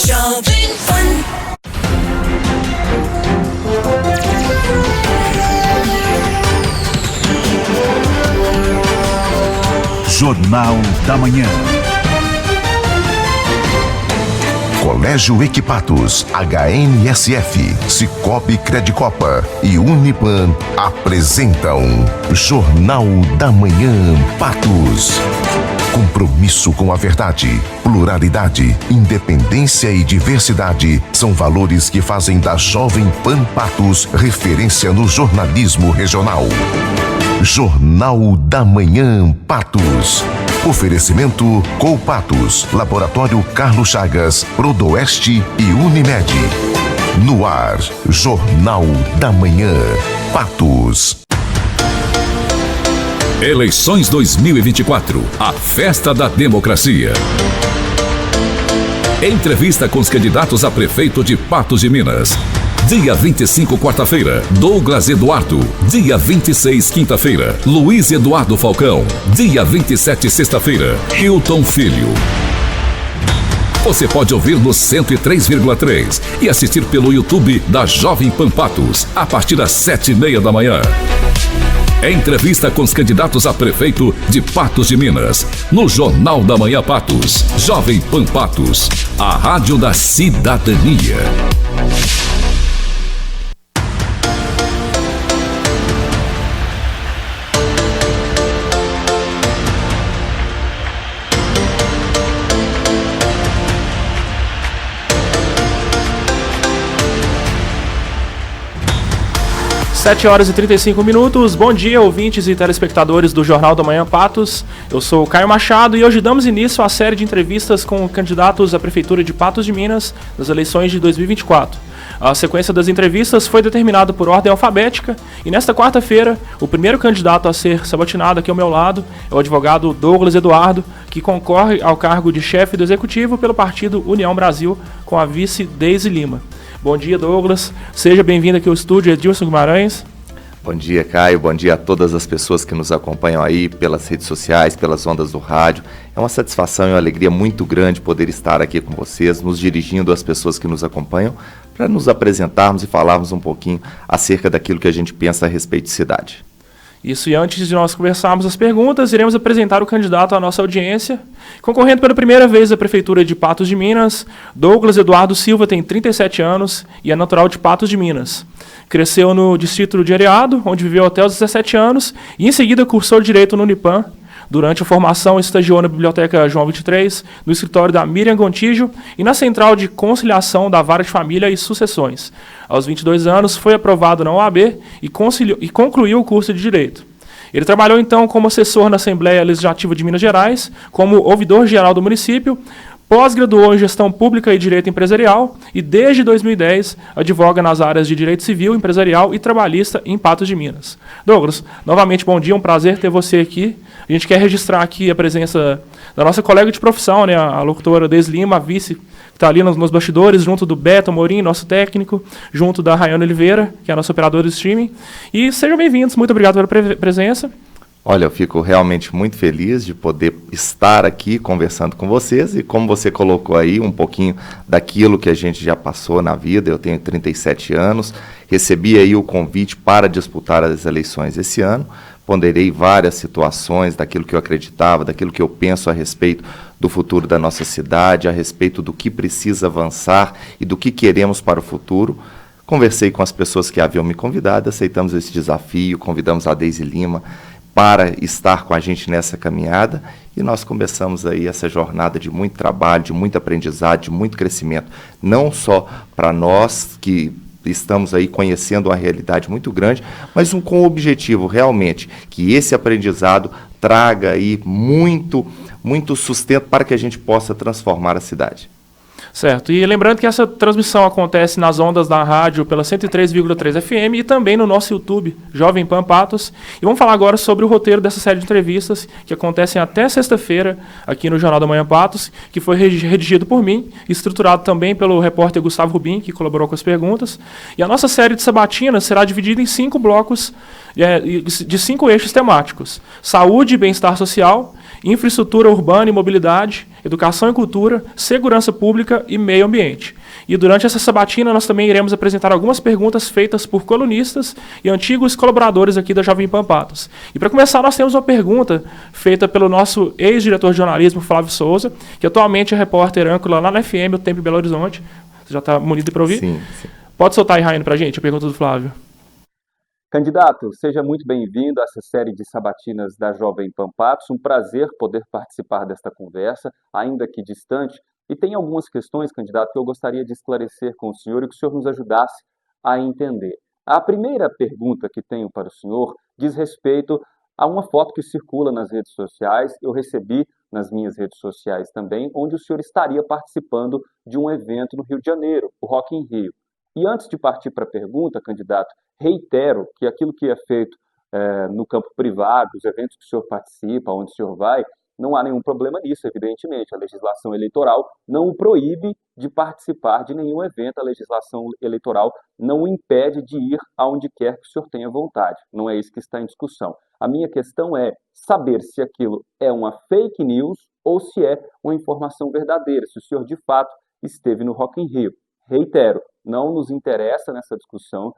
Jovem Pan. Jornal da Manhã. Colégio Equipatos, HNSF, Cicobi Credicopa e Unipan apresentam Jornal da Manhã Patos. Compromisso com a verdade, pluralidade, independência e diversidade são valores que fazem da Jovem Pan Patos referência no jornalismo regional. Jornal da Manhã Patos. Oferecimento Colpatos, Laboratório Carlos Chagas, Prodoeste e Unimed. No ar, Jornal da Manhã Patos. Eleições 2024, a festa da democracia. Entrevista com os candidatos a prefeito de Patos de Minas. Dia 25, quarta-feira, Douglas Eduardo. Dia 26, quinta-feira, Luiz Eduardo Falcão. Dia 27, sexta-feira, Hilton Filho. Você pode ouvir no 103,3 e assistir pelo YouTube da Jovem Pan Patos, a partir das 7h30 da manhã. Entrevista com os candidatos a prefeito de Patos de Minas, no Jornal da Manhã Patos. Jovem Pan Patos, a rádio da cidadania. Sete horas e 35 minutos. Bom dia, ouvintes e telespectadores do Jornal da Manhã Patos. Eu sou o Caio Machado e hoje damos início à série de entrevistas com candidatos à Prefeitura de Patos de Minas nas eleições de 2024. A sequência das entrevistas foi determinada por ordem alfabética e nesta quarta-feira o primeiro candidato a ser sabatinado aqui ao meu lado é o advogado Douglas Eduardo, que concorre ao cargo de chefe do Executivo pelo partido União Brasil com a vice Deise Lima. Bom dia, Douglas. Seja bem-vindo aqui ao estúdio Edilson Guimarães. Bom dia, Caio. Bom dia a todas as pessoas que nos acompanham aí pelas redes sociais, pelas ondas do rádio. É uma satisfação e uma alegria muito grande poder estar aqui com vocês, nos dirigindo às pessoas que nos acompanham, para nos apresentarmos e falarmos um pouquinho acerca daquilo que a gente pensa a respeito de cidade. Isso, e antes de nós conversarmos as perguntas, iremos apresentar o candidato à nossa audiência. Concorrendo pela primeira vez à Prefeitura de Patos de Minas, Douglas Eduardo Silva tem 37 anos e é natural de Patos de Minas. Cresceu no distrito de Areado, onde viveu até os 17 anos, e em seguida cursou Direito no Unipan. Durante a formação, estagiou na Biblioteca João 23, no escritório da Miriam Gontijo e na Central de Conciliação da Vara de Família e Sucessões. Aos 22 anos, foi aprovado na OAB e concluiu o curso de Direito. Ele trabalhou, então, como assessor na Assembleia Legislativa de Minas Gerais, como ouvidor-geral do município, pós-graduou em Gestão Pública e Direito Empresarial e, desde 2010, advoga nas áreas de Direito Civil, Empresarial e Trabalhista em Patos de Minas. Douglas, novamente, bom dia, um prazer ter você aqui. A gente quer registrar aqui a presença da nossa colega de profissão, né, a locutora Deise Lima, a vice, que está ali nos bastidores, junto do Beto Amorim, nosso técnico, junto da Rayane Oliveira, que é a nossa operadora de streaming. E sejam bem-vindos, muito obrigado pela presença. Olha, eu fico realmente muito feliz de poder estar aqui conversando com vocês e como você colocou aí um pouquinho daquilo que a gente já passou na vida. Eu tenho 37 anos, recebi aí o convite para disputar as eleições esse ano, ponderei várias situações daquilo que eu acreditava, daquilo que eu penso a respeito do futuro da nossa cidade, a respeito do que precisa avançar e do que queremos para o futuro. Conversei com as pessoas que haviam me convidado, aceitamos esse desafio, convidamos a Deise Lima para estar com a gente nessa caminhada e nós começamos aí essa jornada de muito trabalho, de muito aprendizado, de muito crescimento, não só para nós que estamos aí conhecendo uma realidade muito grande, mas com o objetivo realmente que esse aprendizado traga aí muito sustento para que a gente possa transformar a cidade. Certo, e lembrando que essa transmissão acontece nas ondas da rádio pela 103,3 FM e também no nosso YouTube, Jovem Pan Patos. E vamos falar agora sobre o roteiro dessa série de entrevistas que acontecem até sexta-feira aqui no Jornal da Manhã Patos, que foi redigido por mim, estruturado também pelo repórter Gustavo Rubim, que colaborou com as perguntas. E a nossa série de sabatinas será dividida em 5 blocos de 5 eixos temáticos: saúde e bem-estar social, infraestrutura urbana e mobilidade, educação e cultura, segurança pública e meio ambiente. E durante essa sabatina nós também iremos apresentar algumas perguntas feitas por colunistas e antigos colaboradores aqui da Jovem Pan Patos. E para começar, nós temos uma pergunta feita pelo nosso ex-diretor de jornalismo, Flávio Souza, que atualmente é repórter âncora lá na FM, o Tempo em Belo Horizonte. Você já está munido para ouvir? Sim. Pode soltar aí, Raine, para a gente, a pergunta do Flávio. Candidato, seja muito bem-vindo a essa série de sabatinas da Jovem Pan Patos. Um prazer poder participar desta conversa, ainda que distante. E tem algumas questões, candidato, que eu gostaria de esclarecer com o senhor e que o senhor nos ajudasse a entender. A primeira pergunta que tenho para o senhor diz respeito a uma foto que circula nas redes sociais. Eu recebi nas minhas redes sociais também, onde o senhor estaria participando de um evento no Rio de Janeiro, o Rock in Rio. E antes de partir para a pergunta, candidato, reitero que aquilo que é feito no campo privado, os eventos que o senhor participa, onde o senhor vai, não há nenhum problema nisso, evidentemente. A legislação eleitoral não o proíbe de participar de nenhum evento, a legislação eleitoral não o impede de ir aonde quer que o senhor tenha vontade. Não é isso que está em discussão. A minha questão é saber se aquilo é uma fake news ou se é uma informação verdadeira, se o senhor de fato esteve no Rock in Rio. Reitero, não nos interessa nessa discussão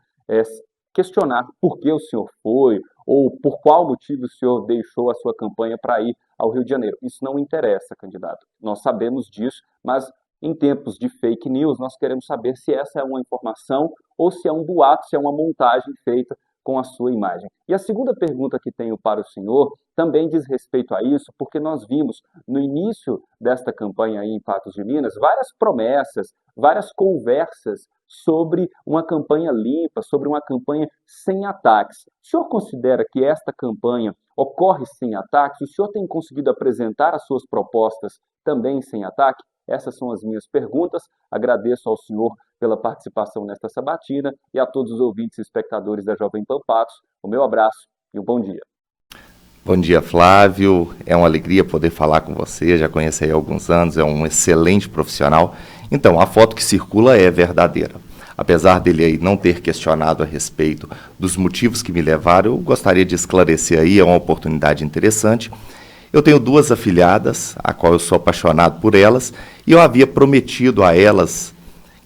questionar por que o senhor foi ou por qual motivo o senhor deixou a sua campanha para ir ao Rio de Janeiro. Isso não interessa, candidato. Nós sabemos disso, mas em tempos de fake news, nós queremos saber se essa é uma informação ou se é um boato, se é uma montagem feita com a sua imagem. E a segunda pergunta que tenho para o senhor também diz respeito a isso, porque nós vimos no início desta campanha aí em Patos de Minas várias promessas, várias conversas sobre uma campanha limpa, sobre uma campanha sem ataques. O senhor considera que esta campanha ocorre sem ataques? O senhor tem conseguido apresentar as suas propostas também sem ataque? Essas são as minhas perguntas. Agradeço ao senhor pela participação nesta sabatina e a todos os ouvintes e espectadores da Jovem Pan Patos. O meu abraço e um bom dia. Bom dia, Flávio. É uma alegria poder falar com você. Já conheço aí há alguns anos, é um excelente profissional. Então, a foto que circula é verdadeira. Apesar dele aí não ter questionado a respeito dos motivos que me levaram, eu gostaria de esclarecer aí, é uma oportunidade interessante. Eu tenho 2 afilhadas, a qual eu sou apaixonado por elas, e eu havia prometido a elas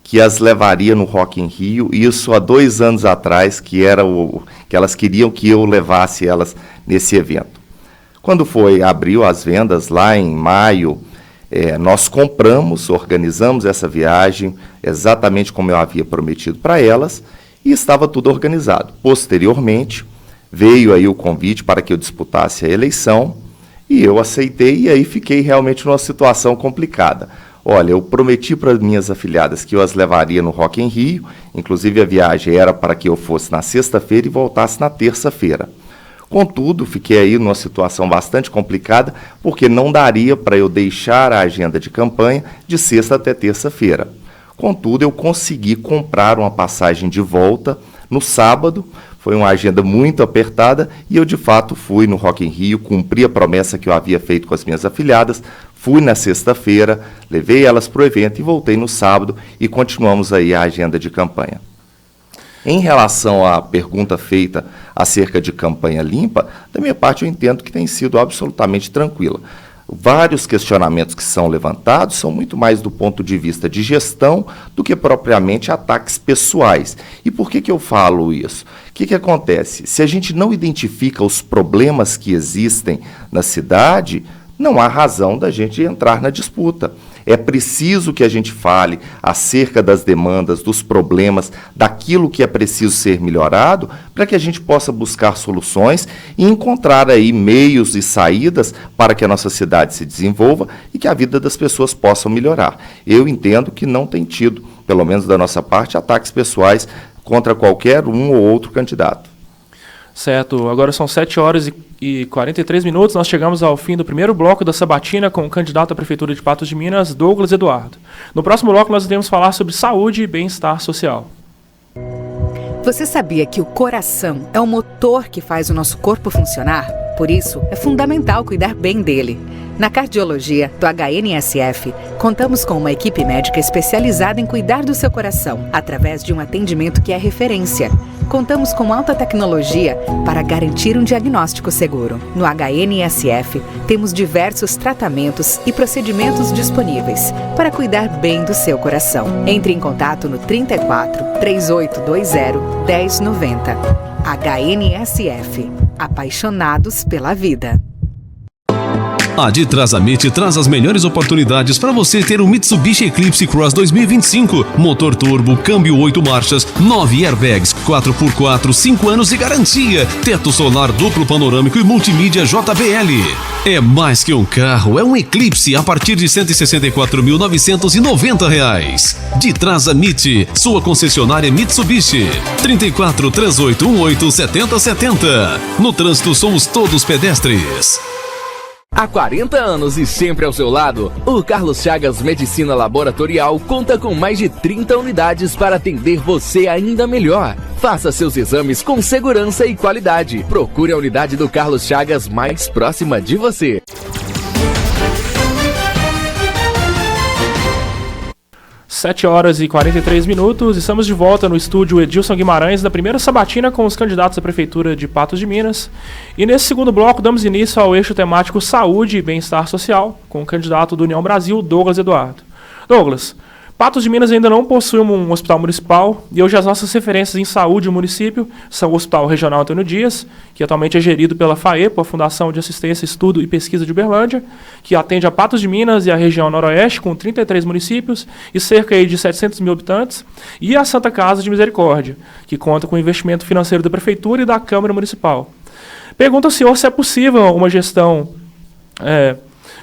que as levaria no Rock in Rio, isso há 2 anos atrás, que elas queriam que eu levasse elas nesse evento. Quando abriu as vendas lá em maio, nós organizamos essa viagem exatamente como eu havia prometido para elas e estava tudo organizado. Posteriormente, veio aí o convite para que eu disputasse a eleição e eu aceitei e aí fiquei realmente numa situação complicada. Olha, eu prometi para as minhas afilhadas que eu as levaria no Rock in Rio, inclusive a viagem era para que eu fosse na sexta-feira e voltasse na terça-feira. Contudo, fiquei aí numa situação bastante complicada, porque não daria para eu deixar a agenda de campanha de sexta até terça-feira. Contudo, eu consegui comprar uma passagem de volta no sábado, foi uma agenda muito apertada e eu de fato fui no Rock in Rio, cumpri a promessa que eu havia feito com as minhas afilhadas, fui na sexta-feira, levei elas para o evento e voltei no sábado e continuamos aí a agenda de campanha. Em relação à pergunta feita acerca de campanha limpa, da minha parte eu entendo que tem sido absolutamente tranquila. Vários questionamentos que são levantados são muito mais do ponto de vista de gestão do que propriamente ataques pessoais. E por que eu falo isso? O que acontece? Se a gente não identifica os problemas que existem na cidade, não há razão da gente entrar na disputa. É preciso que a gente fale acerca das demandas, dos problemas, daquilo que é preciso ser melhorado, para que a gente possa buscar soluções e encontrar aí meios e saídas para que a nossa cidade se desenvolva e que a vida das pessoas possa melhorar. Eu entendo que não tem tido, pelo menos da nossa parte, ataques pessoais contra qualquer um ou outro candidato. Certo, agora são 7 horas e 43 minutos, nós chegamos ao fim do primeiro bloco da sabatina com o candidato à Prefeitura de Patos de Minas, Douglas Eduardo. No próximo bloco nós iremos falar sobre saúde e bem-estar social. Você sabia que o coração é o motor que faz o nosso corpo funcionar? Por isso, é fundamental cuidar bem dele. Na cardiologia do HNSF, contamos com uma equipe médica especializada em cuidar do seu coração, através de um atendimento que é referência. Contamos com alta tecnologia para garantir um diagnóstico seguro. No HNSF, temos diversos tratamentos e procedimentos disponíveis para cuidar bem do seu coração. Entre em contato no 34 3820 1090. HNSF. Apaixonados pela vida. A Ditrazamit traz as melhores oportunidades para você ter um Mitsubishi Eclipse Cross 2025. Motor turbo, câmbio 8 marchas, 9 airbags, 4x4, 5 anos de garantia. Teto solar duplo panorâmico e multimídia JBL. É mais que um carro, é um Eclipse a partir de R$ 164.990. Ditrazamit, sua concessionária Mitsubishi. 34 3818 7070. No trânsito somos todos pedestres. Há 40 anos e sempre ao seu lado, o Carlos Chagas Medicina Laboratorial conta com mais de 30 unidades para atender você ainda melhor. Faça seus exames com segurança e qualidade. Procure a unidade do Carlos Chagas mais próxima de você. 7h43, estamos de volta no estúdio Edilson Guimarães da primeira sabatina com os candidatos à Prefeitura de Patos de Minas. E nesse segundo bloco damos início ao eixo temático Saúde e Bem-Estar Social, com o candidato do União Brasil, Douglas Eduardo. Douglas, Patos de Minas ainda não possui um hospital municipal e hoje as nossas referências em saúde no município são o Hospital Regional Antônio Dias, que atualmente é gerido pela FAEPO, a Fundação de Assistência, Estudo e Pesquisa de Uberlândia, que atende a Patos de Minas e a região noroeste, com 33 municípios e cerca de 700 mil habitantes, e a Santa Casa de Misericórdia, que conta com investimento financeiro da Prefeitura e da Câmara Municipal. Pergunta ao senhor se é possível uma gestão...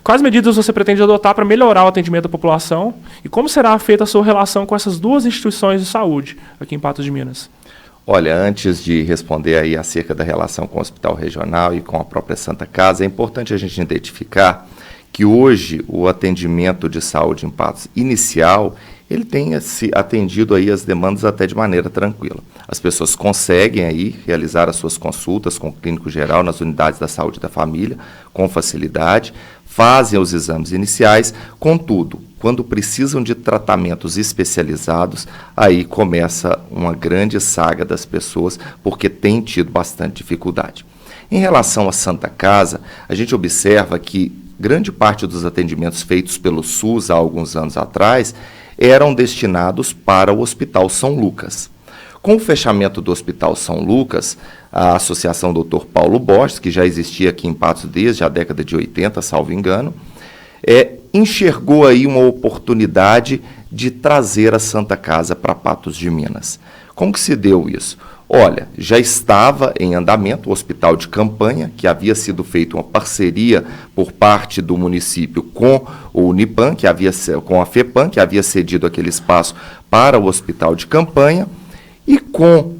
Quais medidas você pretende adotar para melhorar o atendimento da população e como será feita a sua relação com essas duas instituições de saúde aqui em Patos de Minas? Olha, antes de responder aí acerca da relação com o Hospital Regional e com a própria Santa Casa, é importante a gente identificar que hoje o atendimento de saúde em Patos inicial, ele tem se atendido aí as demandas até de maneira tranquila. As pessoas conseguem aí realizar as suas consultas com o clínico geral nas unidades da saúde da família com facilidade, fazem os exames iniciais, contudo, quando precisam de tratamentos especializados, aí começa uma grande saga das pessoas, porque tem tido bastante dificuldade. Em relação à Santa Casa, a gente observa que grande parte dos atendimentos feitos pelo SUS há alguns anos atrás eram destinados para o Hospital São Lucas. Com o fechamento do Hospital São Lucas, a Associação Dr. Paulo Borges, que já existia aqui em Patos desde a década de 80, salvo engano, enxergou aí uma oportunidade de trazer a Santa Casa para Patos de Minas. Como que se deu isso? Olha, já estava em andamento o hospital de campanha, que havia sido feita uma parceria por parte do município com o Unipan, com a FEPAM, que havia cedido aquele espaço para o hospital de campanha, e com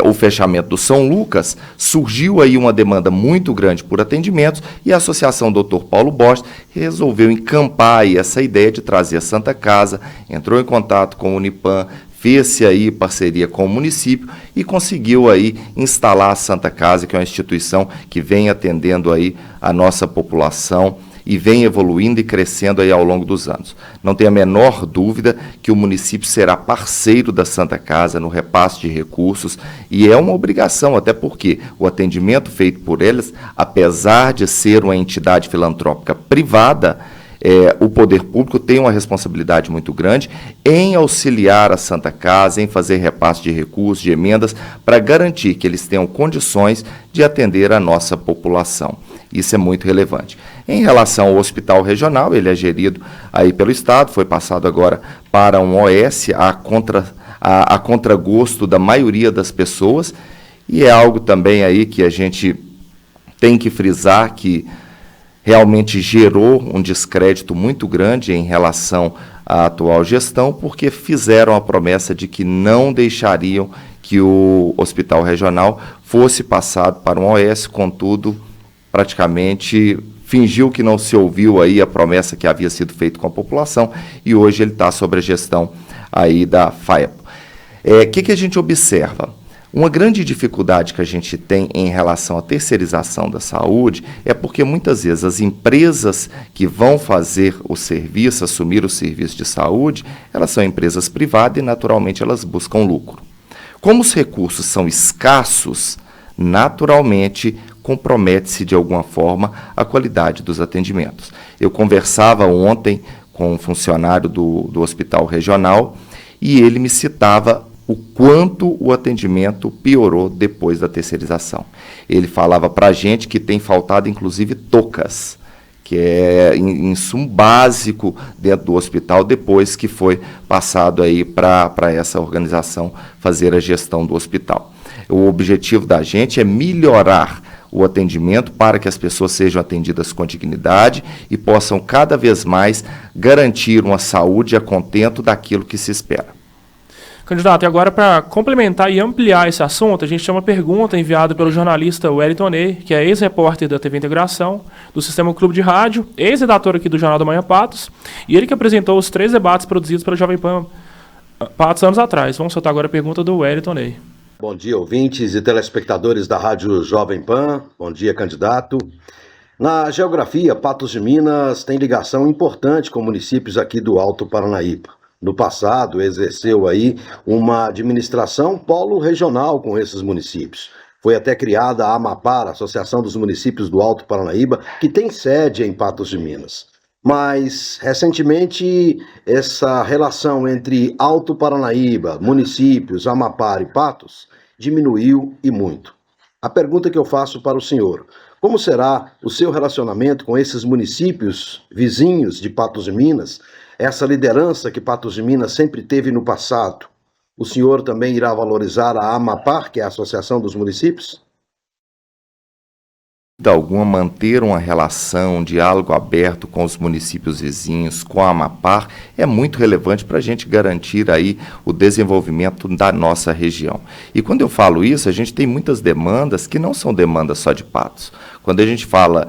o fechamento do São Lucas, surgiu aí uma demanda muito grande por atendimentos e a Associação Dr. Paulo Borges resolveu encampar aí essa ideia de trazer a Santa Casa, entrou em contato com o Unipan, fez-se aí parceria com o município e conseguiu aí instalar a Santa Casa, que é uma instituição que vem atendendo aí a nossa população e vem evoluindo e crescendo aí ao longo dos anos. Não tem a menor dúvida que o município será parceiro da Santa Casa no repasse de recursos e é uma obrigação, até porque o atendimento feito por eles, apesar de ser uma entidade filantrópica privada, o poder público tem uma responsabilidade muito grande em auxiliar a Santa Casa, em fazer repasse de recursos, de emendas, para garantir que eles tenham condições de atender a nossa população. Isso é muito relevante. Em relação ao Hospital Regional, ele é gerido aí pelo Estado, foi passado agora para um OS a contragosto da maioria das pessoas, e é algo também aí que a gente tem que frisar que realmente gerou um descrédito muito grande em relação à atual gestão, porque fizeram a promessa de que não deixariam que o Hospital Regional fosse passado para um OS, contudo, praticamente fingiu que não se ouviu aí a promessa que havia sido feita com a população e hoje ele está sob a gestão aí da FAEPO. Que a gente observa? Uma grande dificuldade que a gente tem em relação à terceirização da saúde é porque muitas vezes as empresas que vão fazer o serviço, assumir o serviço de saúde, elas são empresas privadas e naturalmente elas buscam lucro. Como os recursos são escassos, naturalmente compromete-se de alguma forma a qualidade dos atendimentos. Eu conversava ontem com um funcionário do hospital regional e ele me citava o quanto o atendimento piorou depois da terceirização. Ele falava para a gente que tem faltado inclusive toucas, que é insumo básico dentro do hospital, depois que foi passado aí para essa organização fazer a gestão do hospital. O objetivo da gente é melhorar o atendimento para que as pessoas sejam atendidas com dignidade e possam cada vez mais garantir uma saúde a contento daquilo que se espera. Candidato, e agora para complementar e ampliar esse assunto, a gente tem uma pergunta enviada pelo jornalista Wellington Ney, que é ex-repórter da TV Integração, do Sistema Clube de Rádio, ex-redator aqui do Jornal da Manhã Patos, e ele que apresentou os 3 debates produzidos pela Jovem Pan Patos anos atrás. Vamos soltar agora a pergunta do Wellington Ney. Bom dia, ouvintes e telespectadores da Rádio Jovem Pan. Bom dia, candidato. Na geografia, Patos de Minas tem ligação importante com municípios aqui do Alto Paranaíba. No passado, exerceu aí uma administração polo regional com esses municípios. Foi até criada a AMAPAR, Associação dos Municípios do Alto Paranaíba, que tem sede em Patos de Minas. Mas, recentemente, essa relação entre Alto Paranaíba, municípios, AMAPAR e Patos diminuiu e muito. A pergunta que eu faço para o senhor: como será o seu relacionamento com esses municípios vizinhos de Patos de Minas? Essa liderança que Patos de Minas sempre teve no passado, o senhor também irá valorizar a AMAPAR, que é a Associação dos Municípios? De alguma, manter uma relação, um diálogo aberto com os municípios vizinhos, com a AMAPAR, é muito relevante para a gente garantir aí o desenvolvimento da nossa região. E quando eu falo isso, a gente tem muitas demandas que não são demandas só de Patos. Quando a gente fala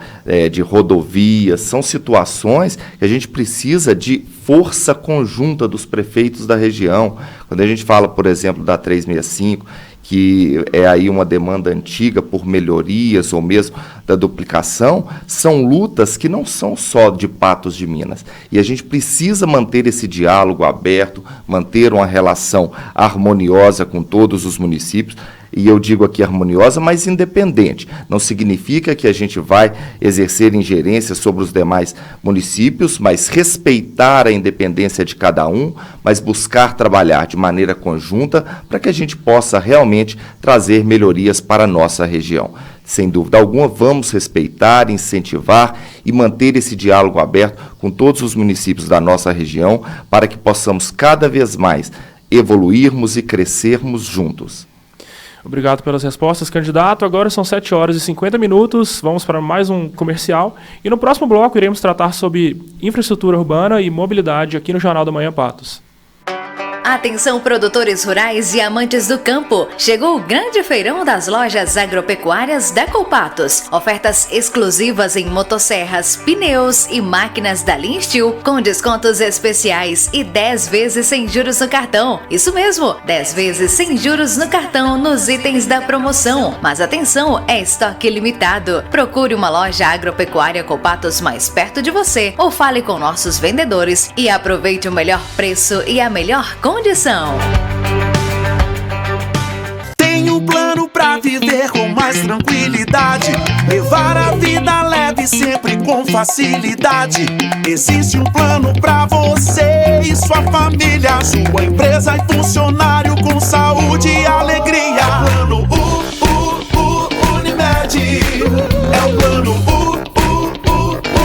de rodovias, são situações que a gente precisa de força conjunta dos prefeitos da região. Quando a gente fala, por exemplo, da 365, que é aí uma demanda antiga por melhorias ou mesmo da duplicação, são lutas que não são só de Patos de Minas. E a gente precisa manter esse diálogo aberto, manter uma relação harmoniosa com todos os municípios. E eu digo aqui harmoniosa, mas independente. Não significa que a gente vai exercer ingerência sobre os demais municípios, mas respeitar a independência de cada um, mas buscar trabalhar de maneira conjunta para que a gente possa realmente trazer melhorias para a nossa região. Sem dúvida alguma, vamos respeitar, incentivar e manter esse diálogo aberto com todos os municípios da nossa região para que possamos cada vez mais evoluirmos e crescermos juntos. Obrigado pelas respostas, candidato. Agora são 7h50. Vamos para mais um comercial. E no próximo bloco iremos tratar sobre infraestrutura urbana e mobilidade aqui no Jornal da Manhã Patos. Atenção, produtores rurais e amantes do campo. Chegou o grande feirão das lojas agropecuárias da Colpatos. Ofertas exclusivas em motosserras, pneus e máquinas da Lean Steel com descontos especiais e 10 vezes sem juros no cartão. Isso mesmo, 10 vezes sem juros no cartão nos itens da promoção. Mas atenção, é estoque limitado. Procure uma loja agropecuária Colpatos mais perto de você ou fale com nossos vendedores e aproveite o melhor preço e a melhor condição. Tem um plano pra viver com mais tranquilidade, levar a vida leve sempre com facilidade. Existe um plano pra você e sua família, sua empresa e funcionário com saúde e alegria. É o plano Unimed. É o plano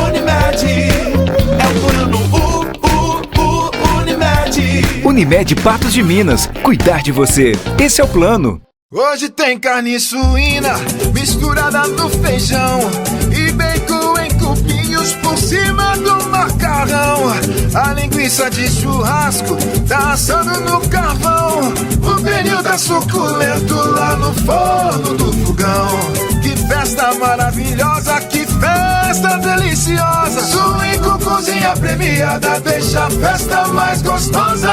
Unimed. É o plano Unimed Patos de Minas, cuidar de você, esse é o plano. Hoje tem carne suína misturada no feijão e bacon em cubinhos por cima do macarrão. A linguiça de churrasco tá assando no carvão, o pernil tá suculento lá no forno do fogão. Que festa maravilhosa, que festa deliciosa. Suíco cozinha premiada, deixa a festa mais gostosa.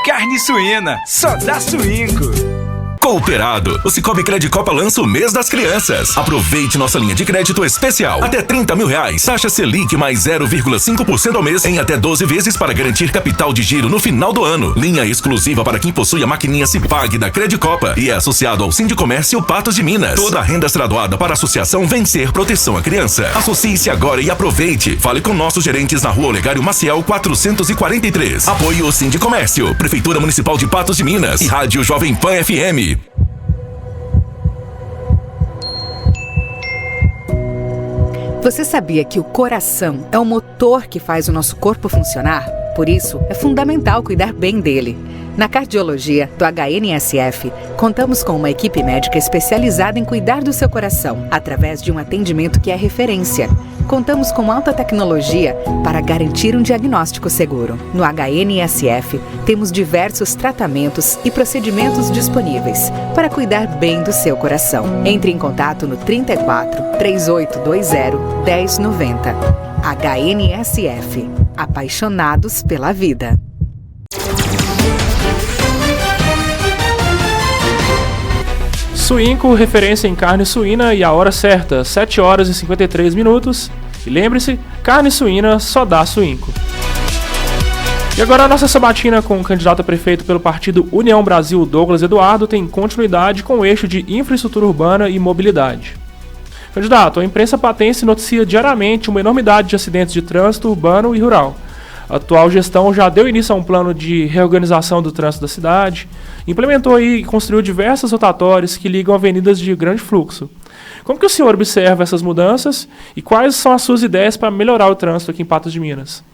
Carne suína, só dá Suíco. Cooperado, o Cicobi Credicopa lança o mês das crianças. Aproveite nossa linha de crédito especial. Até R$30 mil. Taxa Selic mais 0,5% ao mês em até 12 vezes para garantir capital de giro no final do ano. Linha exclusiva para quem possui a maquininha Cipag da Credicopa e é associado ao Sindicomércio Patos de Minas. Toda a renda será doada para a Associação Vencer Proteção à Criança. Associe-se agora e aproveite. Fale com nossos gerentes na Rua Olegário Maciel 443. Apoio Sindicomércio, Prefeitura Municipal de Patos de Minas e Rádio Jovem Pan FM. Você sabia que o coração é o motor que faz o nosso corpo funcionar? Por isso, é fundamental cuidar bem dele. Na cardiologia do HNSF, contamos com uma equipe médica especializada em cuidar do seu coração, através de um atendimento que é referência. Contamos com alta tecnologia para garantir um diagnóstico seguro. No HNSF, temos diversos tratamentos e procedimentos disponíveis para cuidar bem do seu coração. Entre em contato no 34 3820 1090. HNSF. Apaixonados pela vida. Suinco, referência em carne suína e a hora certa, 7 horas e 53 minutos. E lembre-se, carne suína só dá Suinco. E agora a nossa sabatina com o candidato a prefeito pelo partido União Brasil, Douglas Eduardo, tem continuidade com o eixo de infraestrutura urbana e mobilidade. Candidato, a imprensa patense noticia diariamente uma enormidade de acidentes de trânsito urbano e rural. A atual gestão já deu início a um plano de reorganização do trânsito da cidade, implementou e construiu diversas rotatórias que ligam avenidas de grande fluxo. Como que o senhor observa essas mudanças e quais são as suas ideias para melhorar o trânsito aqui em Patos de Minas?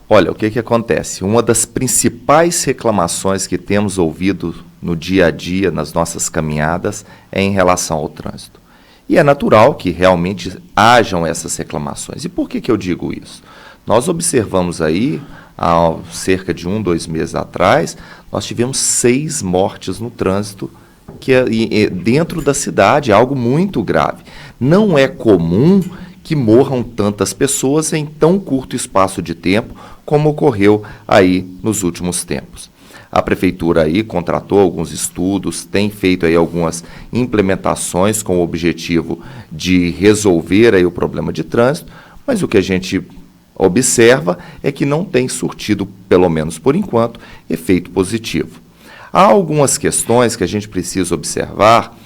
Olha, o que acontece? Uma das principais reclamações que temos ouvido no dia a dia, nas nossas caminhadas, é em relação ao trânsito. E é natural que realmente hajam essas reclamações. E por que eu digo isso? Nós observamos aí, há cerca de 2 meses atrás, nós tivemos 6 mortes no trânsito dentro da cidade, algo muito grave. Não é comum que morram tantas pessoas em tão curto espaço de tempo, como ocorreu aí nos últimos tempos. A prefeitura aí contratou alguns estudos, tem feito aí algumas implementações com o objetivo de resolver aí o problema de trânsito, mas o que a gente observa é que não tem surtido, pelo menos por enquanto, efeito positivo. Há algumas questões que a gente precisa observar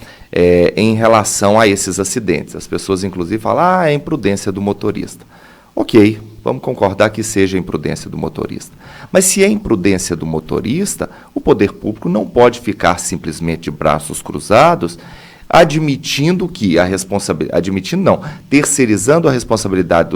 em relação a esses acidentes. As pessoas, inclusive, falam, é imprudência do motorista. Ok, vamos concordar que seja imprudência do motorista. Mas se é imprudência do motorista, o poder público não pode ficar simplesmente de braços cruzados, terceirizando a responsabilidade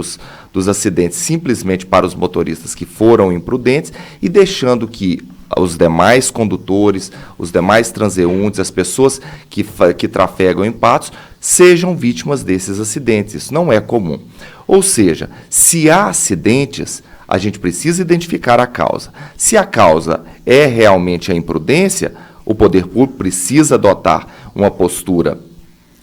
dos acidentes simplesmente para os motoristas que foram imprudentes e deixando que os demais condutores, os demais transeuntes, as pessoas que trafegam em Patos, sejam vítimas desses acidentes. Isso não é comum. Ou seja, se há acidentes, a gente precisa identificar a causa. Se a causa é realmente a imprudência, o poder público precisa adotar uma postura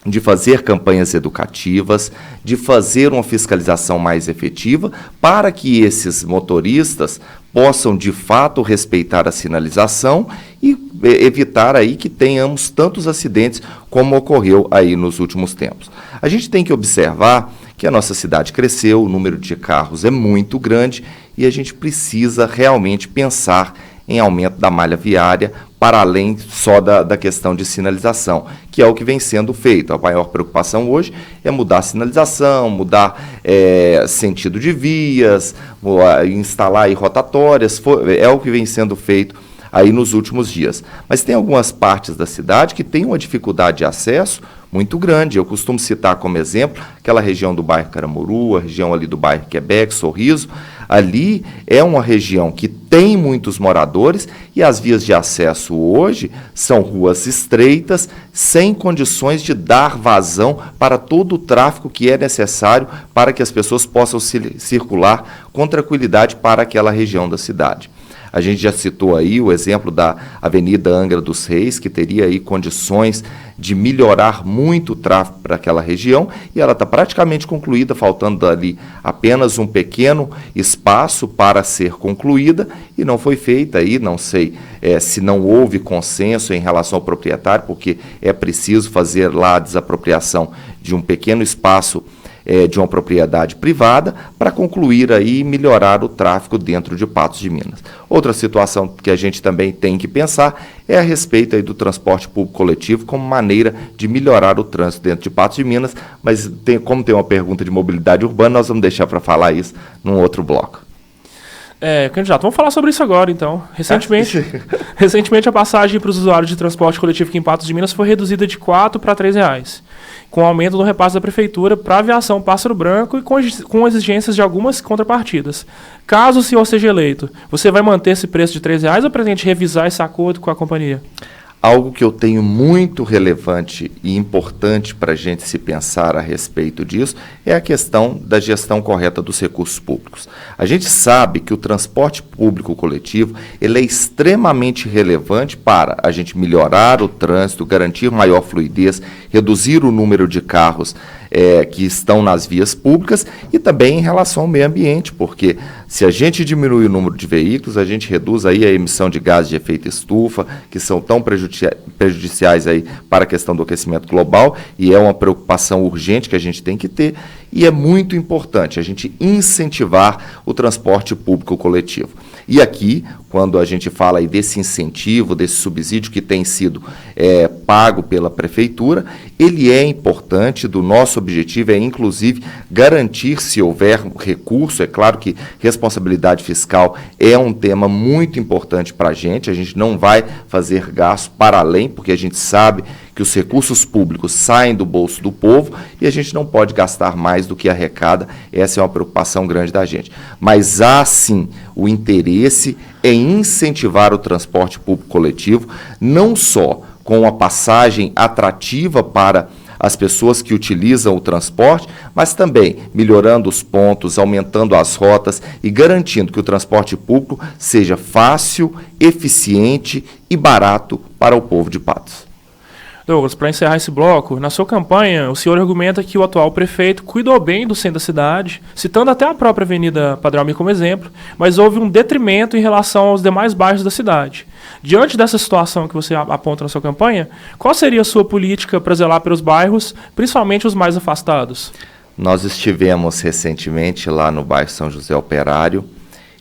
de fazer campanhas educativas, de fazer uma fiscalização mais efetiva, para que esses motoristas possam, de fato, respeitar a sinalização e evitar aí que tenhamos tantos acidentes como ocorreu aí nos últimos tempos. A gente tem que observar que a nossa cidade cresceu, o número de carros é muito grande e a gente precisa realmente pensar em aumento da malha viária, para além só da questão de sinalização, que é o que vem sendo feito. A maior preocupação hoje é mudar a sinalização, mudar sentido de vias, instalar aí rotatórias, é o que vem sendo feito aí nos últimos dias. Mas tem algumas partes da cidade que tem uma dificuldade de acesso muito grande. Eu costumo citar como exemplo aquela região do bairro Caramuru, a região ali do bairro Quebec, Sorriso. Ali é uma região que tem muitos moradores e as vias de acesso hoje são ruas estreitas, sem condições de dar vazão para todo o tráfego que é necessário para que as pessoas possam circular com tranquilidade para aquela região da cidade. A gente já citou aí o exemplo da Avenida Angra dos Reis, que teria aí condições de melhorar muito o tráfego para aquela região, e ela está praticamente concluída, faltando ali apenas um pequeno espaço para ser concluída, e não foi feita aí, não sei se não houve consenso em relação ao proprietário, porque é preciso fazer lá a desapropriação de um pequeno espaço de uma propriedade privada para concluir aí e melhorar o tráfego dentro de Patos de Minas. Outra situação que a gente também tem que pensar é a respeito aí do transporte público coletivo como maneira de melhorar o trânsito dentro de Patos de Minas, mas como tem uma pergunta de mobilidade urbana, nós vamos deixar para falar isso num outro bloco. Candidato, vamos falar sobre isso agora, então. Recentemente a passagem para os usuários de transporte coletivo aqui em Patos de Minas foi reduzida de R$ 4 para R$ 3, com o aumento do repasse da Prefeitura para a aviação Pássaro Branco e com exigências de algumas contrapartidas. Caso o senhor seja eleito, você vai manter esse preço de R$ 3 ou pretende revisar esse acordo com a companhia? Algo que eu tenho muito relevante e importante para a gente se pensar a respeito disso é a questão da gestão correta dos recursos públicos. A gente sabe que o transporte público coletivo ele é extremamente relevante para a gente melhorar o trânsito, garantir maior fluidez, reduzir o número de carros que estão nas vias públicas e também em relação ao meio ambiente, porque se a gente diminui o número de veículos, a gente reduz aí a emissão de gases de efeito estufa, que são tão prejudiciais aí para a questão do aquecimento global, e é uma preocupação urgente que a gente tem que ter, e é muito importante a gente incentivar o transporte público coletivo. E aqui, quando a gente fala aí desse incentivo, desse subsídio que tem sido pago pela Prefeitura, ele é importante, do nosso objetivo é, inclusive, garantir, se houver recurso, é claro que responsabilidade fiscal é um tema muito importante para a gente não vai fazer gasto para além, porque a gente sabe que os recursos públicos saem do bolso do povo e a gente não pode gastar mais do que arrecada, essa é uma preocupação grande da gente. Mas há, sim, o interesse em incentivar o transporte público coletivo, não só com uma passagem atrativa para as pessoas que utilizam o transporte, mas também melhorando os pontos, aumentando as rotas e garantindo que o transporte público seja fácil, eficiente e barato para o povo de Patos. Douglas, para encerrar esse bloco, na sua campanha, o senhor argumenta que o atual prefeito cuidou bem do centro da cidade, citando até a própria Avenida Padre Almir como exemplo, mas houve um detrimento em relação aos demais bairros da cidade. Diante dessa situação que você aponta na sua campanha, qual seria a sua política para zelar pelos bairros, principalmente os mais afastados? Nós estivemos recentemente lá no bairro São José Operário,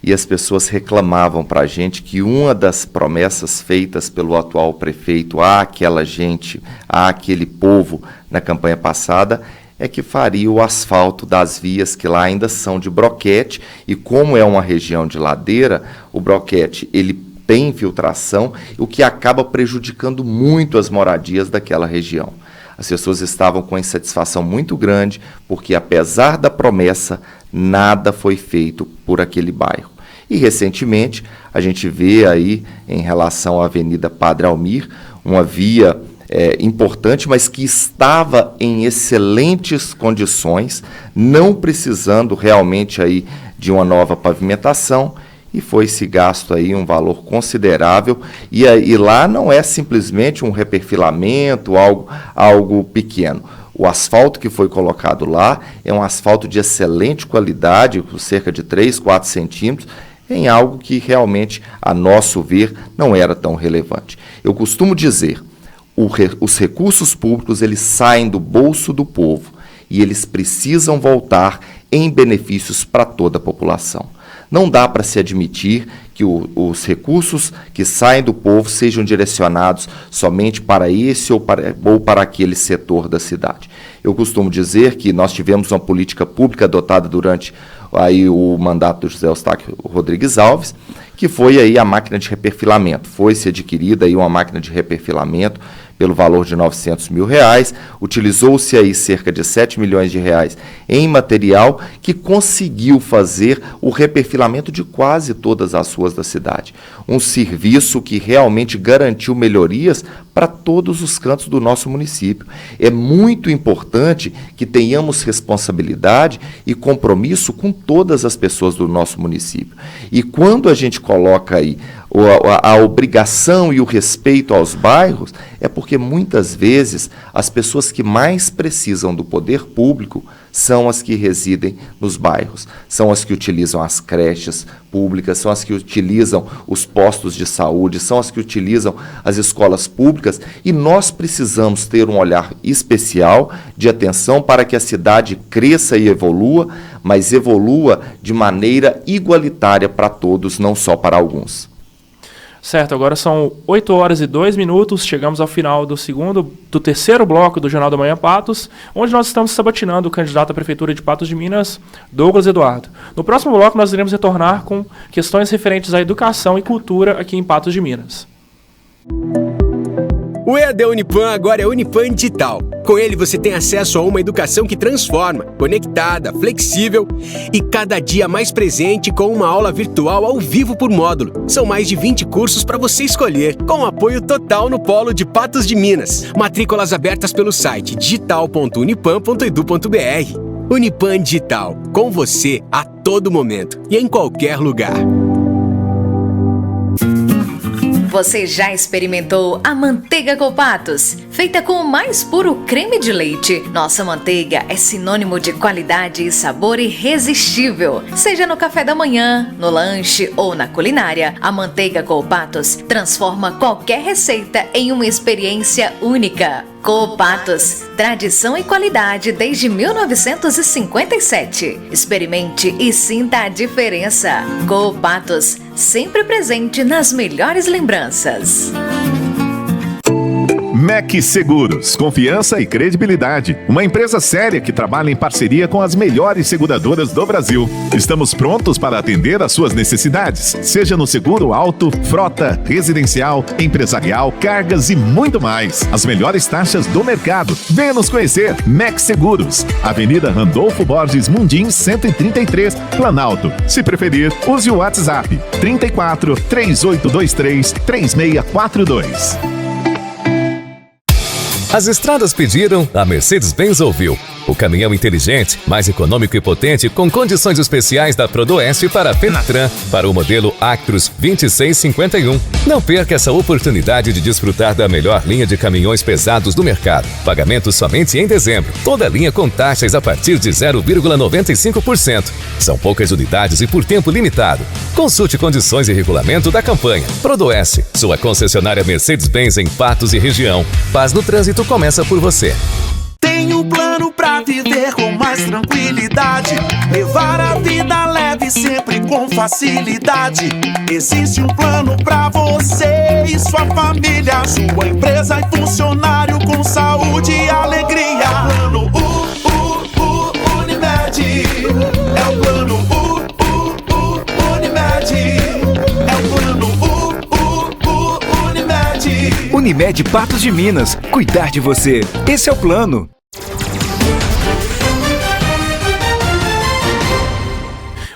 e as pessoas reclamavam para a gente que uma das promessas feitas pelo atual prefeito àquela gente, àquele povo na campanha passada, é que faria o asfalto das vias que lá ainda são de broquete, e como é uma região de ladeira, o broquete ele tem infiltração, o que acaba prejudicando muito as moradias daquela região. As pessoas estavam com insatisfação muito grande, porque apesar da promessa, nada foi feito por aquele bairro. E recentemente, a gente vê aí, em relação à Avenida Padre Almir, uma via importante, mas que estava em excelentes condições, não precisando realmente aí de uma nova pavimentação, e foi-se gasto aí um valor considerável, e lá não é simplesmente um reperfilamento, algo pequeno. O asfalto que foi colocado lá é um asfalto de excelente qualidade, com cerca de 3, 4 centímetros, em algo que realmente, a nosso ver, não era tão relevante. Eu costumo dizer, os recursos públicos eles saem do bolso do povo e eles precisam voltar em benefícios para toda a população. Não dá para se admitir que os recursos que saem do povo sejam direcionados somente para esse ou para aquele setor da cidade. Eu costumo dizer que nós tivemos uma política pública adotada durante aí o mandato do José Eustáquio Rodrigues Alves, que foi aí a máquina de reperfilamento. Foi-se adquirida aí uma máquina de reperfilamento pelo valor de R$900 mil, utilizou-se aí cerca de R$7 milhões em material que conseguiu fazer o reperfilamento de quase todas as ruas da cidade. Um serviço que realmente garantiu melhorias para todos os cantos do nosso município. É muito importante que tenhamos responsabilidade e compromisso com todas as pessoas do nosso município. E quando a gente coloca aí a obrigação e o respeito aos bairros, é porque muitas vezes as pessoas que mais precisam do poder público são as que residem nos bairros, são as que utilizam as creches públicas, são as que utilizam os postos de saúde, são as que utilizam as escolas públicas, e nós precisamos ter um olhar especial de atenção para que a cidade cresça e evolua, mas evolua de maneira igualitária para todos, não só para alguns. Certo, agora são 8h02, chegamos ao final do terceiro bloco do Jornal da Manhã Patos, onde nós estamos sabatinando o candidato à Prefeitura de Patos de Minas, Douglas Eduardo. No próximo bloco nós iremos retornar com questões referentes à educação e cultura aqui em Patos de Minas. O EAD Unipan agora é Unipan Digital. Com ele você tem acesso a uma educação que transforma, conectada, flexível e cada dia mais presente com uma aula virtual ao vivo por módulo. São mais de 20 cursos para você escolher, com apoio total no Polo de Patos de Minas. Matrículas abertas pelo site digital.unipan.edu.br. Unipan Digital, com você a todo momento e em qualquer lugar. Você já experimentou a manteiga Colpatos? Feita com o mais puro creme de leite, nossa manteiga é sinônimo de qualidade e sabor irresistível. Seja no café da manhã, no lanche ou na culinária, a manteiga Colpatos transforma qualquer receita em uma experiência única. Colpatos, tradição e qualidade desde 1957. Experimente e sinta a diferença. Colpatos, sempre presente nas melhores lembranças. MEC Seguros, confiança e credibilidade. Uma empresa séria que trabalha em parceria com as melhores seguradoras do Brasil. Estamos prontos para atender às suas necessidades, seja no seguro auto, frota, residencial, empresarial, cargas e muito mais. As melhores taxas do mercado. Venha nos conhecer. MEC Seguros, Avenida Randolfo Borges Mundim 133, Planalto. Se preferir, use o WhatsApp 34 3823 3642. As estradas pediram, a Mercedes-Benz ouviu. O caminhão inteligente, mais econômico e potente, com condições especiais da Prodoeste para a Fenatran, para o modelo Actros 2651. Não perca essa oportunidade de desfrutar da melhor linha de caminhões pesados do mercado. Pagamento somente em dezembro. Toda a linha com taxas a partir de 0,95%. São poucas unidades e por tempo limitado. Consulte condições e regulamento da campanha. Prodoeste, sua concessionária Mercedes-Benz em Patos e região. Paz no trânsito começa por você. Tem um plano pra viver com mais tranquilidade, levar a vida leve sempre com facilidade. Existe um plano pra você e sua família, sua empresa e funcionário com saúde e alegria. É o plano Unimed. É o plano Unimed. É o plano Unimed. Unimed Patos de Minas. Cuidar de você. Esse é o plano.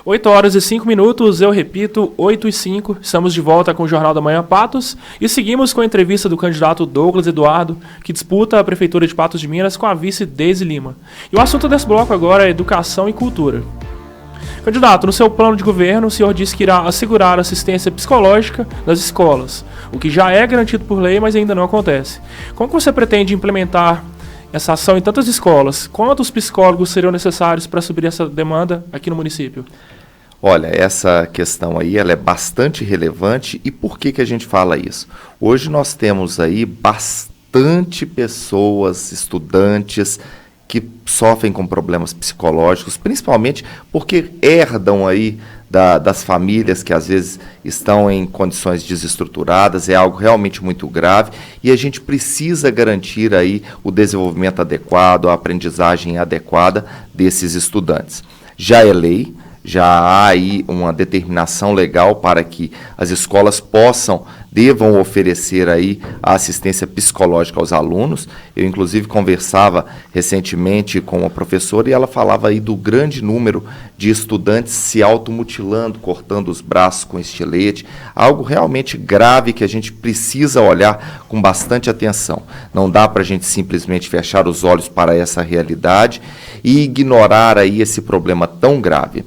8h05, eu repito, 8h05, estamos de volta com o Jornal da Manhã Patos e seguimos com a entrevista do candidato Douglas Eduardo, que disputa a Prefeitura de Patos de Minas com a vice Deise Lima. E o assunto desse bloco agora é educação e cultura. Candidato, no seu plano de governo, o senhor disse que irá assegurar assistência psicológica nas escolas, o que já é garantido por lei, mas ainda não acontece. Como você pretende implementar essa ação em tantas escolas? Quantos psicólogos seriam necessários para suprir essa demanda aqui no município? Olha, essa questão aí ela é bastante relevante. E por que a gente fala isso? Hoje nós temos aí bastante pessoas, estudantes, que sofrem com problemas psicológicos, principalmente porque herdam aí das famílias que às vezes estão em condições desestruturadas. É algo realmente muito grave e a gente precisa garantir aí o desenvolvimento adequado, a aprendizagem adequada desses estudantes. Já é lei, já há aí uma determinação legal para que as escolas possam devam oferecer aí a assistência psicológica aos alunos. Eu, inclusive, conversava recentemente com uma professora e ela falava aí do grande número de estudantes se automutilando, cortando os braços com estilete, algo realmente grave que a gente precisa olhar com bastante atenção. Não dá para a gente simplesmente fechar os olhos para essa realidade e ignorar aí esse problema tão grave.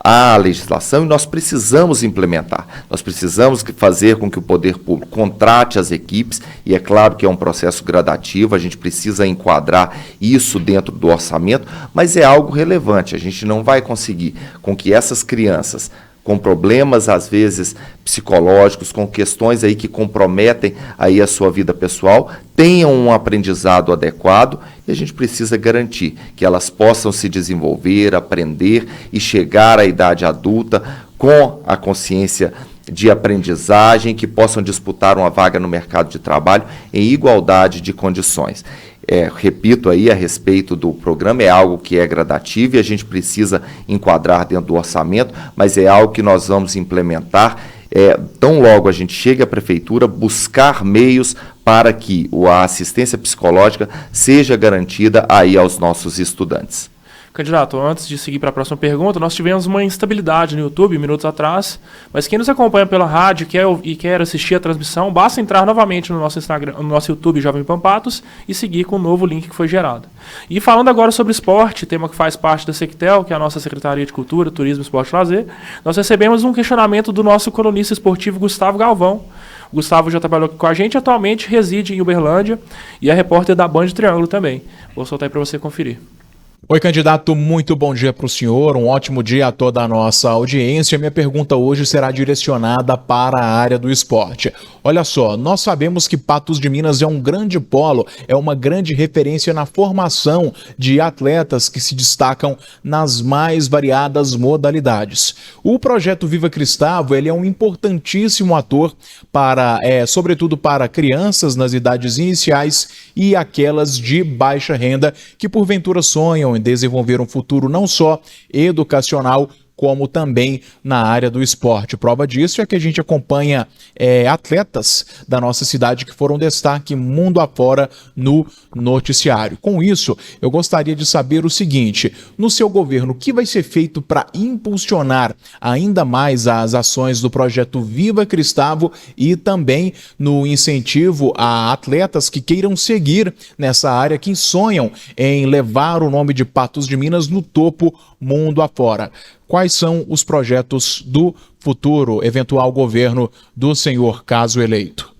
Há a legislação e nós precisamos implementar. Nós precisamos fazer com que o poder público contrate as equipes, e é claro que é um processo gradativo, a gente precisa enquadrar isso dentro do orçamento, mas é algo relevante. A gente não vai conseguir com que essas crianças com problemas, às vezes, psicológicos, com questões aí que comprometem aí a sua vida pessoal, tenham um aprendizado adequado, e a gente precisa garantir que elas possam se desenvolver, aprender e chegar à idade adulta com a consciência de aprendizagem, que possam disputar uma vaga no mercado de trabalho em igualdade de condições. Repito aí a respeito do programa, é algo que é gradativo e a gente precisa enquadrar dentro do orçamento, mas é algo que nós vamos implementar tão logo a gente chegue à prefeitura, buscar meios para que a assistência psicológica seja garantida aí aos nossos estudantes. Candidato, antes de seguir para a próxima pergunta, nós tivemos uma instabilidade no YouTube minutos atrás, mas quem nos acompanha pela rádio e quer assistir a transmissão, basta entrar novamente no nosso Instagram, no nosso YouTube Jovem Pan Patos e seguir com o novo link que foi gerado. E falando agora sobre esporte, tema que faz parte da Sectel, que é a nossa Secretaria de Cultura, Turismo, Esporte e Lazer, nós recebemos um questionamento do nosso colunista esportivo Gustavo Galvão. O Gustavo já trabalhou aqui com a gente, atualmente reside em Uberlândia e é repórter da Band Triângulo também. Vou soltar aí para você conferir. Oi, candidato, muito bom dia para o senhor, um ótimo dia a toda a nossa audiência. Minha pergunta hoje será direcionada para a área do esporte. Olha só, nós sabemos que Patos de Minas é um grande polo, é uma grande referência na formação de atletas que se destacam nas mais variadas modalidades. O projeto Viva Cristável, ele é um importantíssimo ator para, sobretudo para crianças nas idades iniciais e aquelas de baixa renda que porventura sonham em desenvolver um futuro não só educacional, como também na área do esporte. Prova disso é que a gente acompanha atletas da nossa cidade que foram destaque mundo afora no noticiário. Com isso, eu gostaria de saber o seguinte: no seu governo, o que vai ser feito para impulsionar ainda mais as ações do projeto Viva Cristável e também no incentivo a atletas que queiram seguir nessa área, que sonham em levar o nome de Patos de Minas no topo mundo afora? Quais são os projetos do futuro eventual governo do senhor, caso eleito?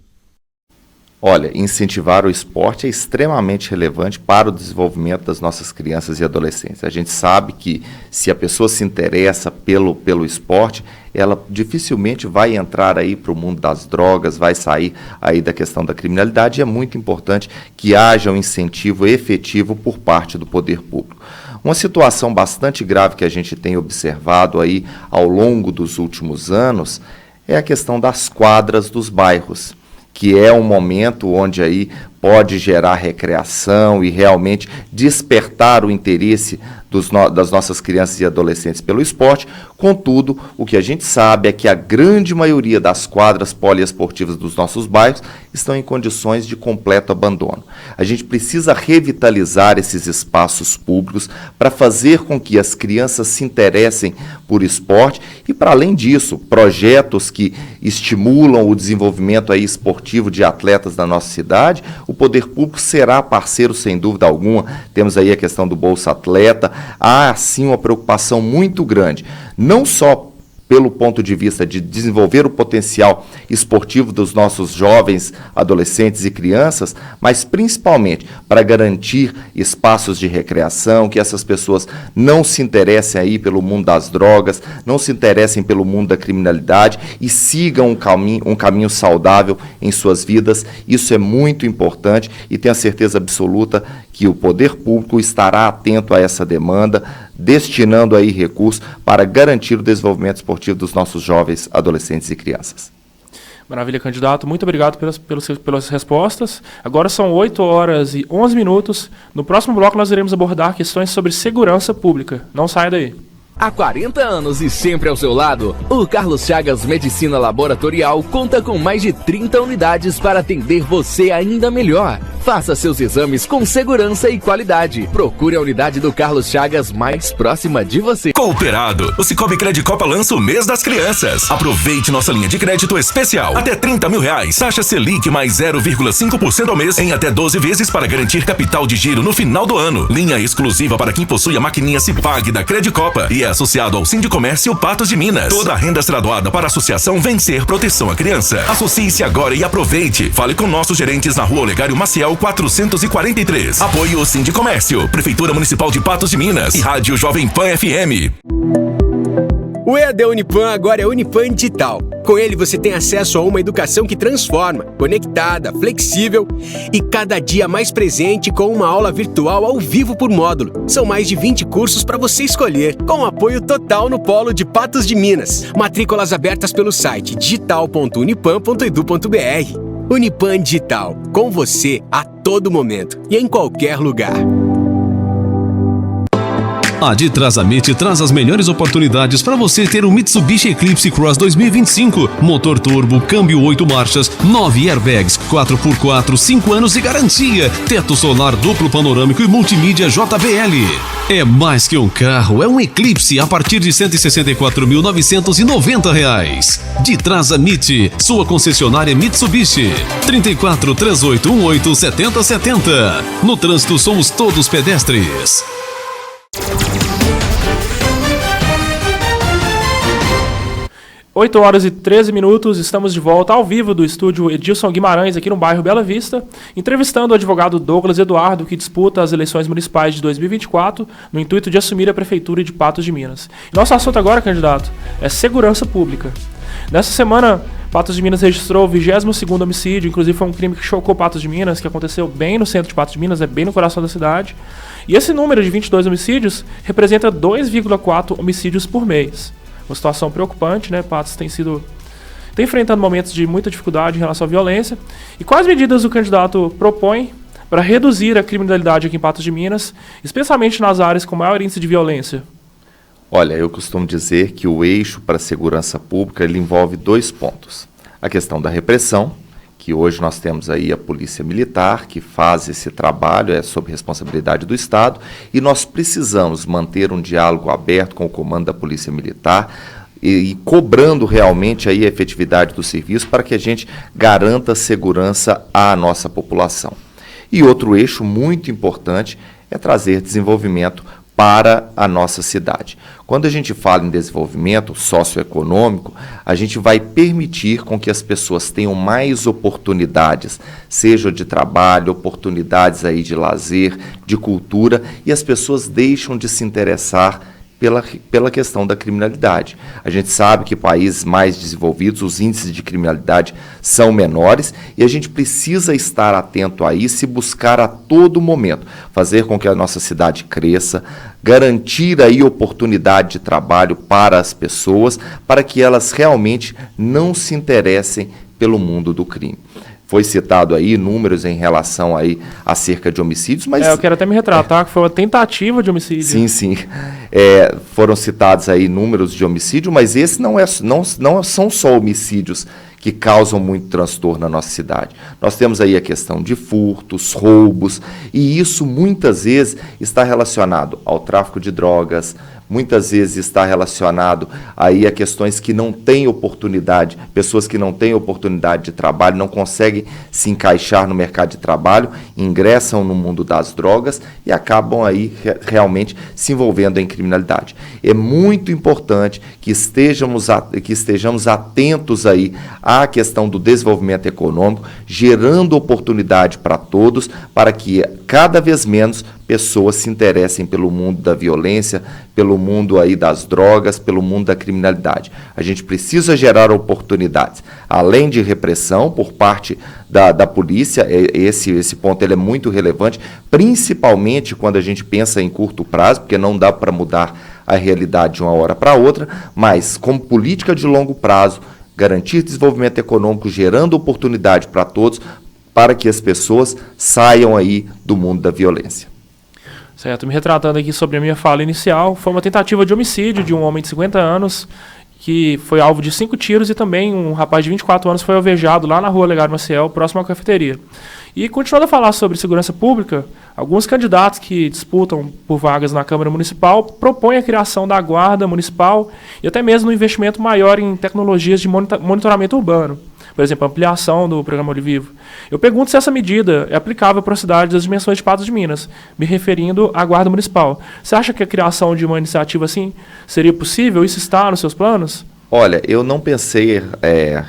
Olha, incentivar o esporte é extremamente relevante para o desenvolvimento das nossas crianças e adolescentes. A gente sabe que se a pessoa se interessa pelo esporte, ela dificilmente vai entrar aí para o mundo das drogas, vai sair aí da questão da criminalidade, e é muito importante que haja um incentivo efetivo por parte do poder público. Uma situação bastante grave que a gente tem observado aí ao longo dos últimos anos é a questão das quadras dos bairros, que é um momento onde aí pode gerar recreação e realmente despertar o interesse das nossas crianças e adolescentes pelo esporte. Contudo, o que a gente sabe é que a grande maioria das quadras poliesportivas dos nossos bairros estão em condições de completo abandono. A gente precisa revitalizar esses espaços públicos para fazer com que as crianças se interessem por esporte e, para além disso, projetos que estimulam o desenvolvimento aí esportivo de atletas da nossa cidade. O poder público será parceiro, sem dúvida alguma. Temos aí a questão do Bolsa Atleta. Há, sim, uma preocupação muito grande, não só pelo ponto de vista de desenvolver o potencial esportivo dos nossos jovens, adolescentes e crianças, mas principalmente para garantir espaços de recreação, que essas pessoas não se interessem aí pelo mundo das drogas, não se interessem pelo mundo da criminalidade e sigam um caminho saudável em suas vidas. Isso é muito importante e tenho a certeza absoluta que o poder público estará atento a essa demanda, destinando aí recursos para garantir o desenvolvimento esportivo dos nossos jovens, adolescentes e crianças. Maravilha, candidato. Muito obrigado pelas respostas. Agora são 8 horas e 11 minutos. No próximo bloco nós iremos abordar questões sobre segurança pública. Não saia daí. Há 40 anos e sempre ao seu lado, o Carlos Chagas Medicina Laboratorial conta com mais de 30 unidades para atender você ainda melhor. Faça seus exames com segurança e qualidade. Procure a unidade do Carlos Chagas mais próxima de você. Cooperado, o Cicobi Credicopa lança o mês das crianças. Aproveite nossa linha de crédito especial. Até 30 mil reais. Taxa Selic mais 0,5% ao mês em até 12 vezes para garantir capital de giro no final do ano. Linha exclusiva para quem possui a maquininha Cipag da Credicopa e é associado ao Sindicomércio Patos de Minas. Toda a renda graduada para a associação Vencer Proteção à Criança. Associe-se agora e aproveite. Fale com nossos gerentes na Rua Olegário Maciel 443. Apoio Sindicomércio, Prefeitura Municipal de Patos de Minas e Rádio Jovem Pan FM. O EAD Unipan agora é Unipan Digital. Com ele você tem acesso a uma educação que transforma, conectada, flexível e cada dia mais presente com uma aula virtual ao vivo por módulo. São mais de 20 cursos para você escolher, com apoio total no Polo de Patos de Minas. Matrículas abertas pelo site digital.unipan.edu.br. Unipan Digital, com você a todo momento e em qualquer lugar. A Ditrasamente traz as melhores oportunidades para você ter um Mitsubishi Eclipse Cross 2025. Motor turbo, câmbio 8 marchas, 9 airbags, 4x4, 5 anos de garantia. Teto solar duplo panorâmico e multimídia JBL. É mais que um carro, é um Eclipse a partir de R$ 164.990. Ditrasamente, sua concessionária Mitsubishi. 34 3818 7070. No trânsito somos todos pedestres. 8 horas e 13 minutos, estamos de volta ao vivo do estúdio Edilson Guimarães, aqui no bairro Bela Vista, entrevistando o advogado Douglas Eduardo, que disputa as eleições municipais de 2024, no intuito de assumir a Prefeitura de Patos de Minas. Nosso assunto agora, candidato, é segurança pública. Nessa semana, Patos de Minas registrou o 22º homicídio, inclusive foi um crime que chocou Patos de Minas, que aconteceu bem no centro de Patos de Minas, bem no coração da cidade. E esse número de 22 homicídios representa 2,4 homicídios por mês. Uma situação preocupante, né? Patos tem enfrentando momentos de muita dificuldade em relação à violência. E quais medidas o candidato propõe para reduzir a criminalidade aqui em Patos de Minas, especialmente nas áreas com maior índice de violência? Olha, eu costumo dizer que o eixo para a segurança pública ele envolve 2 pontos. A questão da repressão, que hoje nós temos aí a Polícia Militar, que faz esse trabalho, é sob responsabilidade do Estado, e nós precisamos manter um diálogo aberto com o comando da Polícia Militar e cobrando realmente aí a efetividade do serviço para que a gente garanta segurança à nossa população. E outro eixo muito importante é trazer desenvolvimento para a nossa cidade. Quando a gente fala em desenvolvimento socioeconômico, a gente vai permitir com que as pessoas tenham mais oportunidades, seja de trabalho, oportunidades aí de lazer, de cultura, e as pessoas deixam de se interessar pela questão da criminalidade. A gente sabe que países mais desenvolvidos, os índices de criminalidade são menores e a gente precisa estar atento a isso e buscar a todo momento, fazer com que a nossa cidade cresça, garantir aí oportunidade de trabalho para as pessoas, para que elas realmente não se interessem pelo mundo do crime. Foi citado aí números em relação aí acerca de homicídios, mas... eu quero até me retratar, que foi uma tentativa de homicídio. Sim. Foram citados aí números de homicídio, mas esses não são só homicídios que causam muito transtorno na nossa cidade. Nós temos aí a questão de furtos, roubos, e isso muitas vezes está relacionado ao tráfico de drogas, muitas vezes está relacionado aí a questões que não têm oportunidade, pessoas que não têm oportunidade de trabalho, não conseguem se encaixar no mercado de trabalho, ingressam no mundo das drogas e acabam aí realmente se envolvendo em criminalidade. É muito importante que estejamos atentos aí à questão do desenvolvimento econômico, gerando oportunidade para todos, para que cada vez menos pessoas se interessem pelo mundo da violência, pelo mundo aí das drogas, pelo mundo da criminalidade. A gente precisa gerar oportunidades, além de repressão por parte da polícia. Esse ponto ele é muito relevante, principalmente quando a gente pensa em curto prazo, porque não dá para mudar a realidade de uma hora para outra, mas como política de longo prazo, garantir desenvolvimento econômico, gerando oportunidade para todos, para que as pessoas saiam aí do mundo da violência. Certo, me retratando aqui sobre a minha fala inicial, foi uma tentativa de homicídio de um homem de 50 anos, que foi alvo de 5 tiros, e também um rapaz de 24 anos foi alvejado lá na rua Legário Maciel, próximo à cafeteria. E continuando a falar sobre segurança pública, alguns candidatos que disputam por vagas na Câmara Municipal propõem a criação da Guarda Municipal e até mesmo um investimento maior em tecnologias de monitoramento urbano. Por exemplo, a ampliação do programa Olho Vivo. Eu pergunto se essa medida é aplicável para a cidade das dimensões de Patos de Minas, me referindo à Guarda Municipal. Você acha que a criação de uma iniciativa assim seria possível? Isso está nos seus planos? Olha, eu não pensei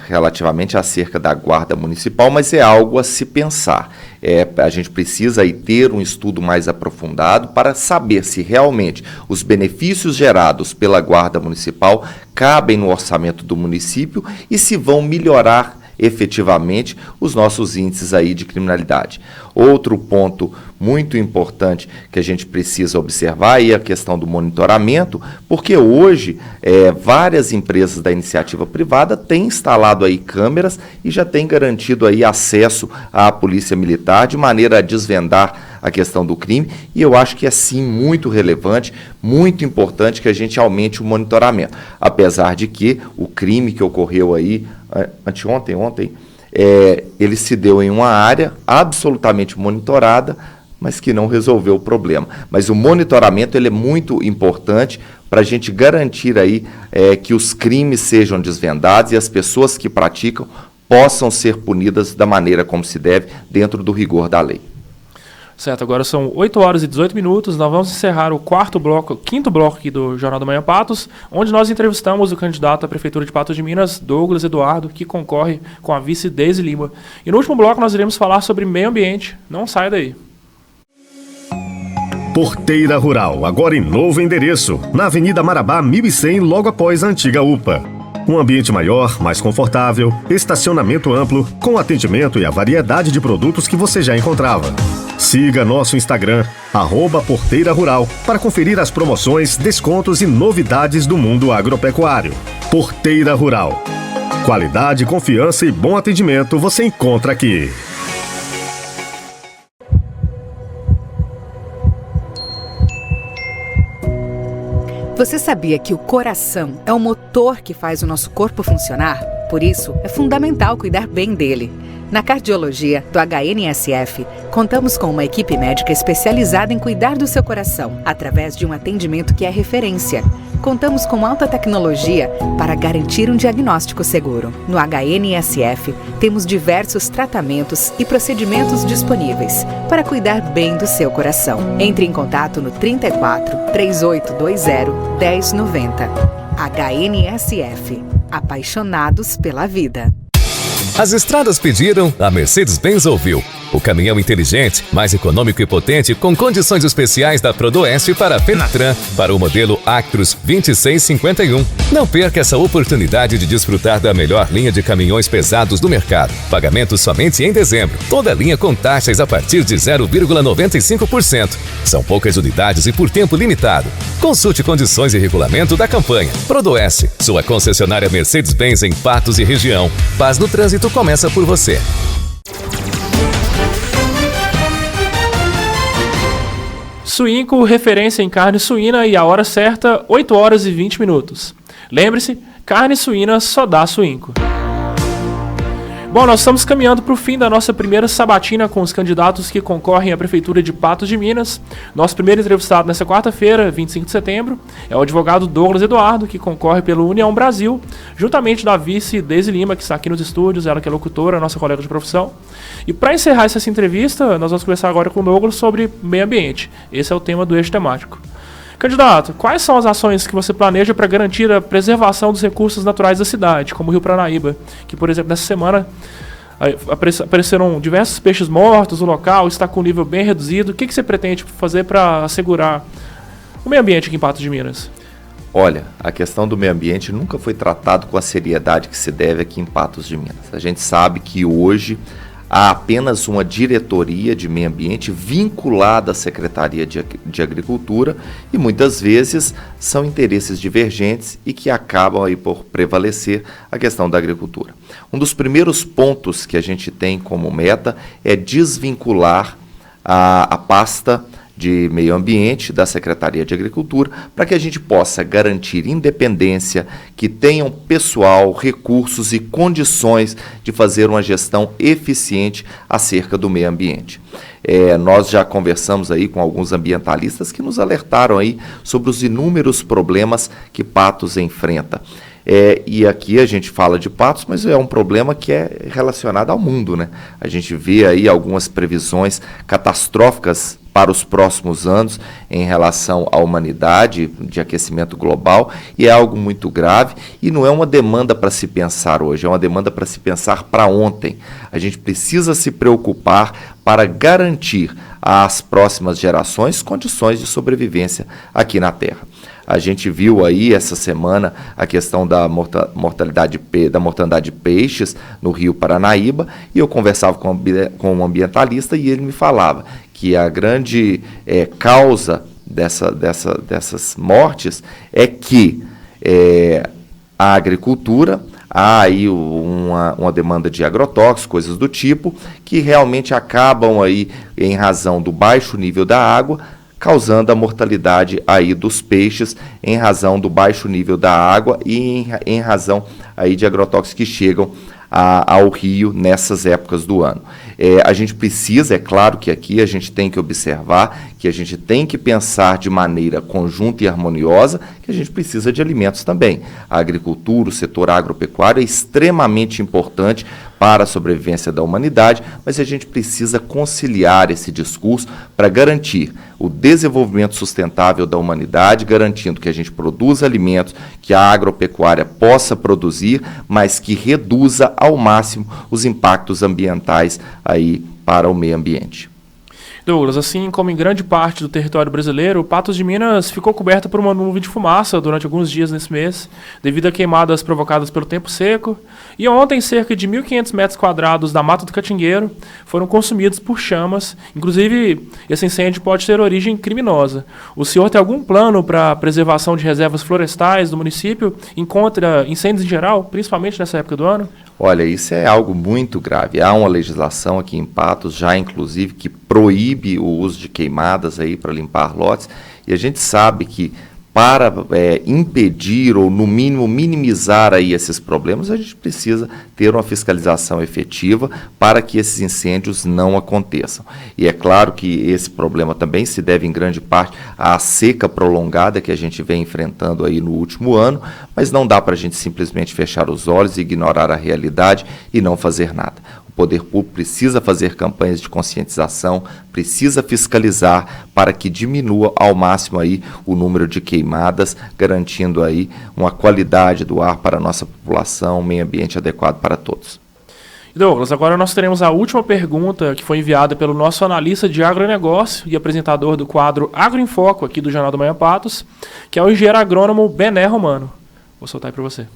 relativamente acerca da Guarda Municipal, mas é algo a se pensar. A gente precisa aí ter um estudo mais aprofundado para saber se realmente os benefícios gerados pela Guarda Municipal cabem no orçamento do município e se vão melhorar efetivamente os nossos índices aí de criminalidade. Outro ponto muito importante que a gente precisa observar é a questão do monitoramento, porque hoje várias empresas da iniciativa privada têm instalado aí câmeras e já têm garantido aí acesso à polícia militar de maneira a desvendar a questão do crime, e eu acho que é sim muito relevante, muito importante que a gente aumente o monitoramento, apesar de que o crime que ocorreu aí ontem, ele se deu em uma área absolutamente monitorada, mas que não resolveu o problema. Mas o monitoramento ele é muito importante para a gente garantir aí que os crimes sejam desvendados e as pessoas que praticam possam ser punidas da maneira como se deve, dentro do rigor da lei. Certo, agora são 8 horas e 18 minutos, nós vamos encerrar o quinto bloco aqui do Jornal da Manhã Patos, onde nós entrevistamos o candidato à Prefeitura de Patos de Minas, Douglas Eduardo, que concorre com a vice Deise Lima. E no último bloco nós iremos falar sobre meio ambiente. Não saia daí. Porteira Rural, agora em novo endereço, na Avenida Marabá 1100, logo após a antiga UPA. Um ambiente maior, mais confortável, estacionamento amplo, com atendimento e a variedade de produtos que você já encontrava. Siga nosso Instagram, @Porteira Rural, para conferir as promoções, descontos e novidades do mundo agropecuário. Porteira Rural. Qualidade, confiança e bom atendimento você encontra aqui. Você sabia que o coração é o motor que faz o nosso corpo funcionar? Por isso, é fundamental cuidar bem dele. Na cardiologia do HNSF, contamos com uma equipe médica especializada em cuidar do seu coração, através de um atendimento que é referência. Contamos com alta tecnologia para garantir um diagnóstico seguro. No HNSF, temos diversos tratamentos e procedimentos disponíveis para cuidar bem do seu coração. Entre em contato no 34 3820 1090. HNSF. Apaixonados pela vida. As estradas pediram, a Mercedes-Benz ouviu. O caminhão inteligente, mais econômico e potente, com condições especiais da Prodoeste para a Fenatran, para o modelo Actros 2651. Não perca essa oportunidade de desfrutar da melhor linha de caminhões pesados do mercado. Pagamento somente em dezembro. Toda linha com taxas a partir de 0,95%. São poucas unidades e por tempo limitado. Consulte condições e regulamento da campanha. Prodoeste, sua concessionária Mercedes-Benz em Patos e região. Paz no trânsito começa por você. Suinco, referência em carne suína, e a hora certa, 8 horas e 20 minutos. Lembre-se, carne suína só dá Suinco. Bom, nós estamos caminhando para o fim da nossa primeira sabatina com os candidatos que concorrem à Prefeitura de Patos de Minas. Nosso primeiro entrevistado nessa quarta-feira, 25 de setembro, é o advogado Douglas Eduardo, que concorre pelo União Brasil, juntamente da vice Deise Lima, que está aqui nos estúdios, ela que é locutora, nossa colega de profissão. E para encerrar essa entrevista, nós vamos conversar agora com o Douglas sobre meio ambiente. Esse é o tema do eixo temático. Candidato, quais são as ações que você planeja para garantir a preservação dos recursos naturais da cidade, como o Rio Paranaíba, que, por exemplo, nessa semana apareceram diversos peixes mortos no local, está com um nível bem reduzido. O que você pretende fazer para assegurar o meio ambiente aqui em Patos de Minas? Olha, a questão do meio ambiente nunca foi tratado com a seriedade que se deve aqui em Patos de Minas. A gente sabe que hoje há apenas uma diretoria de meio ambiente vinculada à Secretaria de Agricultura e muitas vezes são interesses divergentes e que acabam aí por prevalecer a questão da agricultura. Um dos primeiros pontos que a gente tem como meta é desvincular a pasta de Meio Ambiente, da Secretaria de Agricultura, para que a gente possa garantir independência, que tenham pessoal, recursos e condições de fazer uma gestão eficiente acerca do meio ambiente. Nós já conversamos aí com alguns ambientalistas que nos alertaram aí sobre os inúmeros problemas que Patos enfrenta. E aqui a gente fala de Patos, mas é um problema que é relacionado ao mundo, né? A gente vê aí algumas previsões catastróficas para os próximos anos em relação à humanidade, de aquecimento global, e é algo muito grave, e não é uma demanda para se pensar hoje, é uma demanda para se pensar para ontem. A gente precisa se preocupar para garantir às próximas gerações condições de sobrevivência aqui na Terra. A gente viu aí essa semana a questão da mortalidade de peixes no Rio Paranaíba, e eu conversava com um ambientalista e ele me falava que a grande causa dessas mortes é que a agricultura, há aí uma demanda de agrotóxicos, coisas do tipo, que realmente acabam aí em razão do baixo nível da água, causando a mortalidade aí dos peixes em razão do baixo nível da água e em razão aí de agrotóxicos que chegam ao rio nessas épocas do ano. A gente precisa, é claro que aqui a gente tem que observar, que a gente tem que pensar de maneira conjunta e harmoniosa, que a gente precisa de alimentos também. A agricultura, o setor agropecuário é extremamente importante para a sobrevivência da humanidade, mas a gente precisa conciliar esse discurso para garantir o desenvolvimento sustentável da humanidade, garantindo que a gente produza alimentos que a agropecuária possa produzir, mas que reduza ao máximo os impactos ambientais aí para o meio ambiente. Douglas, assim como em grande parte do território brasileiro, Patos de Minas ficou coberta por uma nuvem de fumaça durante alguns dias nesse mês, devido a queimadas provocadas pelo tempo seco, e ontem cerca de 1.500 metros quadrados da Mata do Catingueiro foram consumidos por chamas, inclusive esse incêndio pode ter origem criminosa. O senhor tem algum plano para a preservação de reservas florestais do município contra incêndios em geral, principalmente nessa época do ano? Olha, isso é algo muito grave. Há uma legislação aqui em Patos, já inclusive, que proíbe o uso de queimadas aí para limpar lotes, e a gente sabe que para impedir ou, no mínimo, minimizar aí esses problemas, a gente precisa ter uma fiscalização efetiva para que esses incêndios não aconteçam. E é claro que esse problema também se deve, em grande parte, à seca prolongada que a gente vem enfrentando aí no último ano, mas não dá para a gente simplesmente fechar os olhos e ignorar a realidade e não fazer nada. O poder público precisa fazer campanhas de conscientização, precisa fiscalizar para que diminua ao máximo aí o número de queimadas, garantindo aí uma qualidade do ar para a nossa população, um meio ambiente adequado para todos. Douglas, agora nós teremos a última pergunta que foi enviada pelo nosso analista de agronegócio e apresentador do quadro Agro em Foco aqui do Jornal da Manhã Patos, que é o engenheiro agrônomo Bené Romano. Vou soltar aí para você.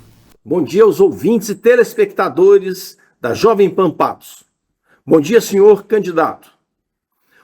Bom dia aos ouvintes e telespectadores da Jovem Pan Patos. Bom dia, senhor candidato.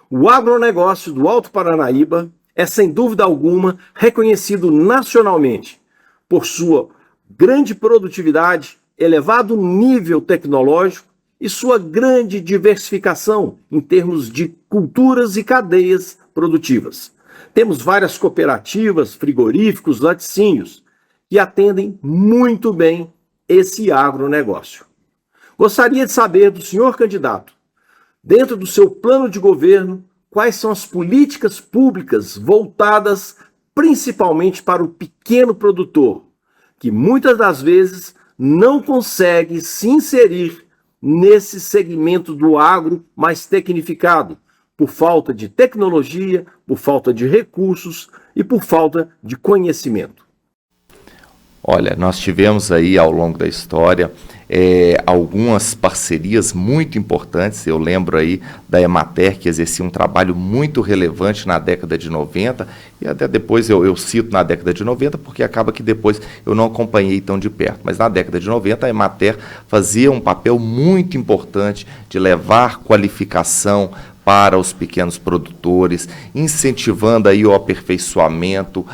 O agronegócio do Alto Paranaíba é, sem dúvida alguma, reconhecido nacionalmente por sua grande produtividade, elevado nível tecnológico e sua grande diversificação em termos de culturas e cadeias produtivas. Temos várias cooperativas, frigoríficos, laticínios, que atendem muito bem esse agronegócio. Gostaria de saber do senhor candidato, dentro do seu plano de governo, quais são as políticas públicas voltadas principalmente para o pequeno produtor, que muitas das vezes não consegue se inserir nesse segmento do agro mais tecnificado, por falta de tecnologia, por falta de recursos e por falta de conhecimento. Olha, nós tivemos aí ao longo da história algumas parcerias muito importantes. Eu lembro aí da Emater, que exercia um trabalho muito relevante na década de 90, e até depois eu cito na década de 90, porque acaba que depois eu não acompanhei tão de perto. Mas na década de 90 a Emater fazia um papel muito importante de levar qualificação para os pequenos produtores, incentivando aí o aperfeiçoamento,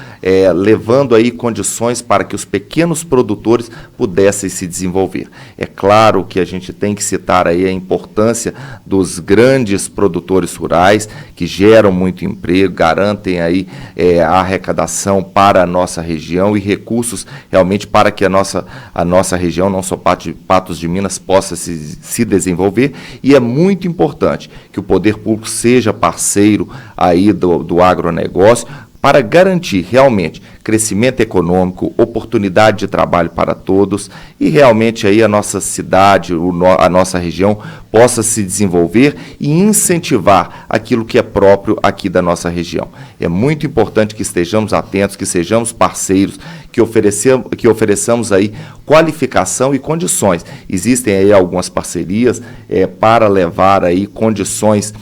levando aí condições para que os pequenos produtores pudessem se desenvolver. É claro que a gente tem que citar aí a importância dos grandes produtores rurais, que geram muito emprego, garantem aí a arrecadação para a nossa região e recursos realmente para que a nossa região, não só Patos de Minas, possa se desenvolver. E é muito importante que o poder público seja parceiro aí do agronegócio para garantir realmente crescimento econômico, oportunidade de trabalho para todos e realmente aí a nossa cidade, a nossa região possa se desenvolver e incentivar aquilo que é próprio aqui da nossa região. É muito importante que estejamos atentos, que sejamos parceiros, que ofereçamos aí qualificação e condições. Existem aí algumas parcerias para levar aí condições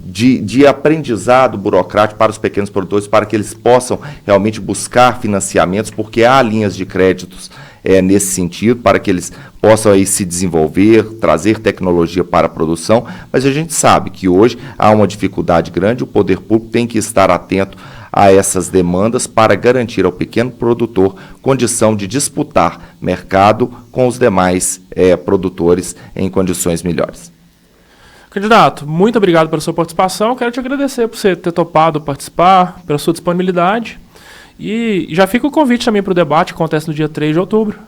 de aprendizado burocrático para os pequenos produtores, para que eles possam realmente buscar financiamentos, porque há linhas de créditos nesse sentido, para que eles possam aí se desenvolver, trazer tecnologia para a produção, mas a gente sabe que hoje há uma dificuldade grande, o poder público tem que estar atento a essas demandas para garantir ao pequeno produtor condição de disputar mercado com os demais produtores em condições melhores. Candidato, muito obrigado pela sua participação. Quero te agradecer por você ter topado participar, pela sua disponibilidade. E já fica o convite também para o debate que acontece no dia 3 de outubro.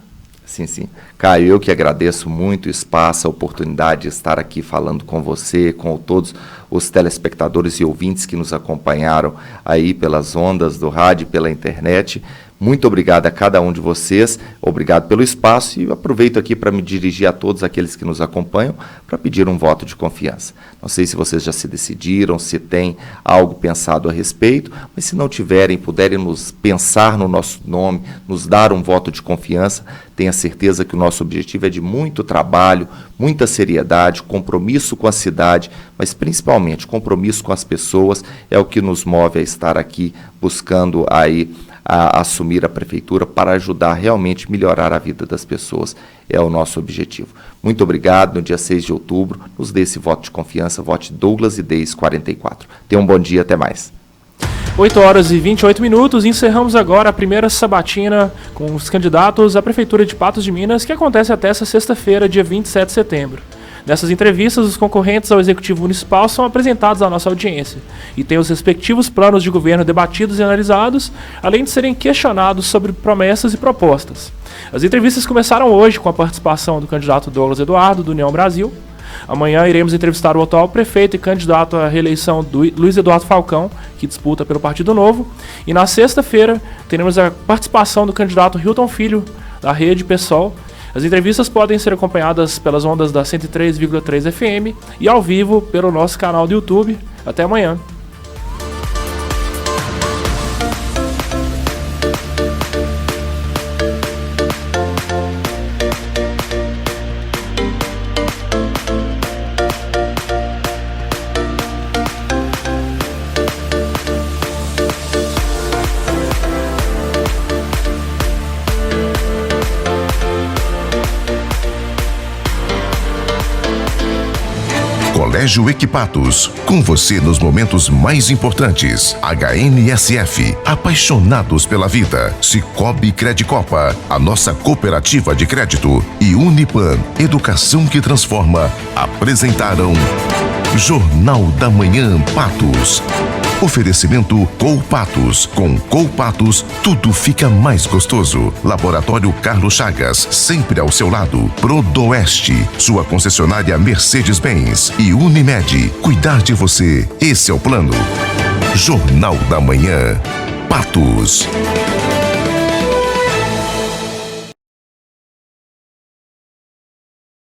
Sim. Caio, eu que agradeço muito o espaço, a oportunidade de estar aqui falando com você, com todos os telespectadores e ouvintes que nos acompanharam aí pelas ondas do rádio e pela internet. Muito obrigado a cada um de vocês, obrigado pelo espaço e aproveito aqui para me dirigir a todos aqueles que nos acompanham para pedir um voto de confiança. Não sei se vocês já se decidiram, se tem algo pensado a respeito, mas se não tiverem, puderem nos pensar no nosso nome, nos dar um voto de confiança, tenha certeza que o nosso objetivo é de muito trabalho, muita seriedade, compromisso com a cidade, mas principalmente compromisso com as pessoas é o que nos move a estar aqui buscando aí a assumir a prefeitura para ajudar realmente a melhorar a vida das pessoas. É o nosso objetivo. Muito obrigado. No dia 6 de outubro, nos dê esse voto de confiança, vote Douglas Idez 44. Tenha um bom dia, até mais. 8h28, encerramos agora a primeira sabatina com os candidatos à Prefeitura de Patos de Minas, que acontece até essa sexta-feira, dia 27 de setembro. Nessas entrevistas, os concorrentes ao Executivo Municipal são apresentados à nossa audiência e têm os respectivos planos de governo debatidos e analisados, além de serem questionados sobre promessas e propostas. As entrevistas começaram hoje com a participação do candidato Douglas Eduardo, do União Brasil. Amanhã iremos entrevistar o atual prefeito e candidato à reeleição do Luiz Eduardo Falcão, que disputa pelo Partido Novo. E na sexta-feira teremos a participação do candidato Hilton Filho, da Rede PSOL. As entrevistas podem ser acompanhadas pelas ondas da 103,3 FM e ao vivo pelo nosso canal do YouTube. Até amanhã. Colégio Equipatos, com você nos momentos mais importantes. HNSF, apaixonados pela vida. Cicobi Credicopa, a nossa cooperativa de crédito. E Unipan, educação que transforma, apresentaram Jornal da Manhã Patos. Oferecimento Colpatos. Com Colpatos, tudo fica mais gostoso. Laboratório Carlos Chagas, sempre ao seu lado. Prodoeste, sua concessionária Mercedes-Benz. E Unimed, cuidar de você, esse é o plano. Jornal da Manhã Patos.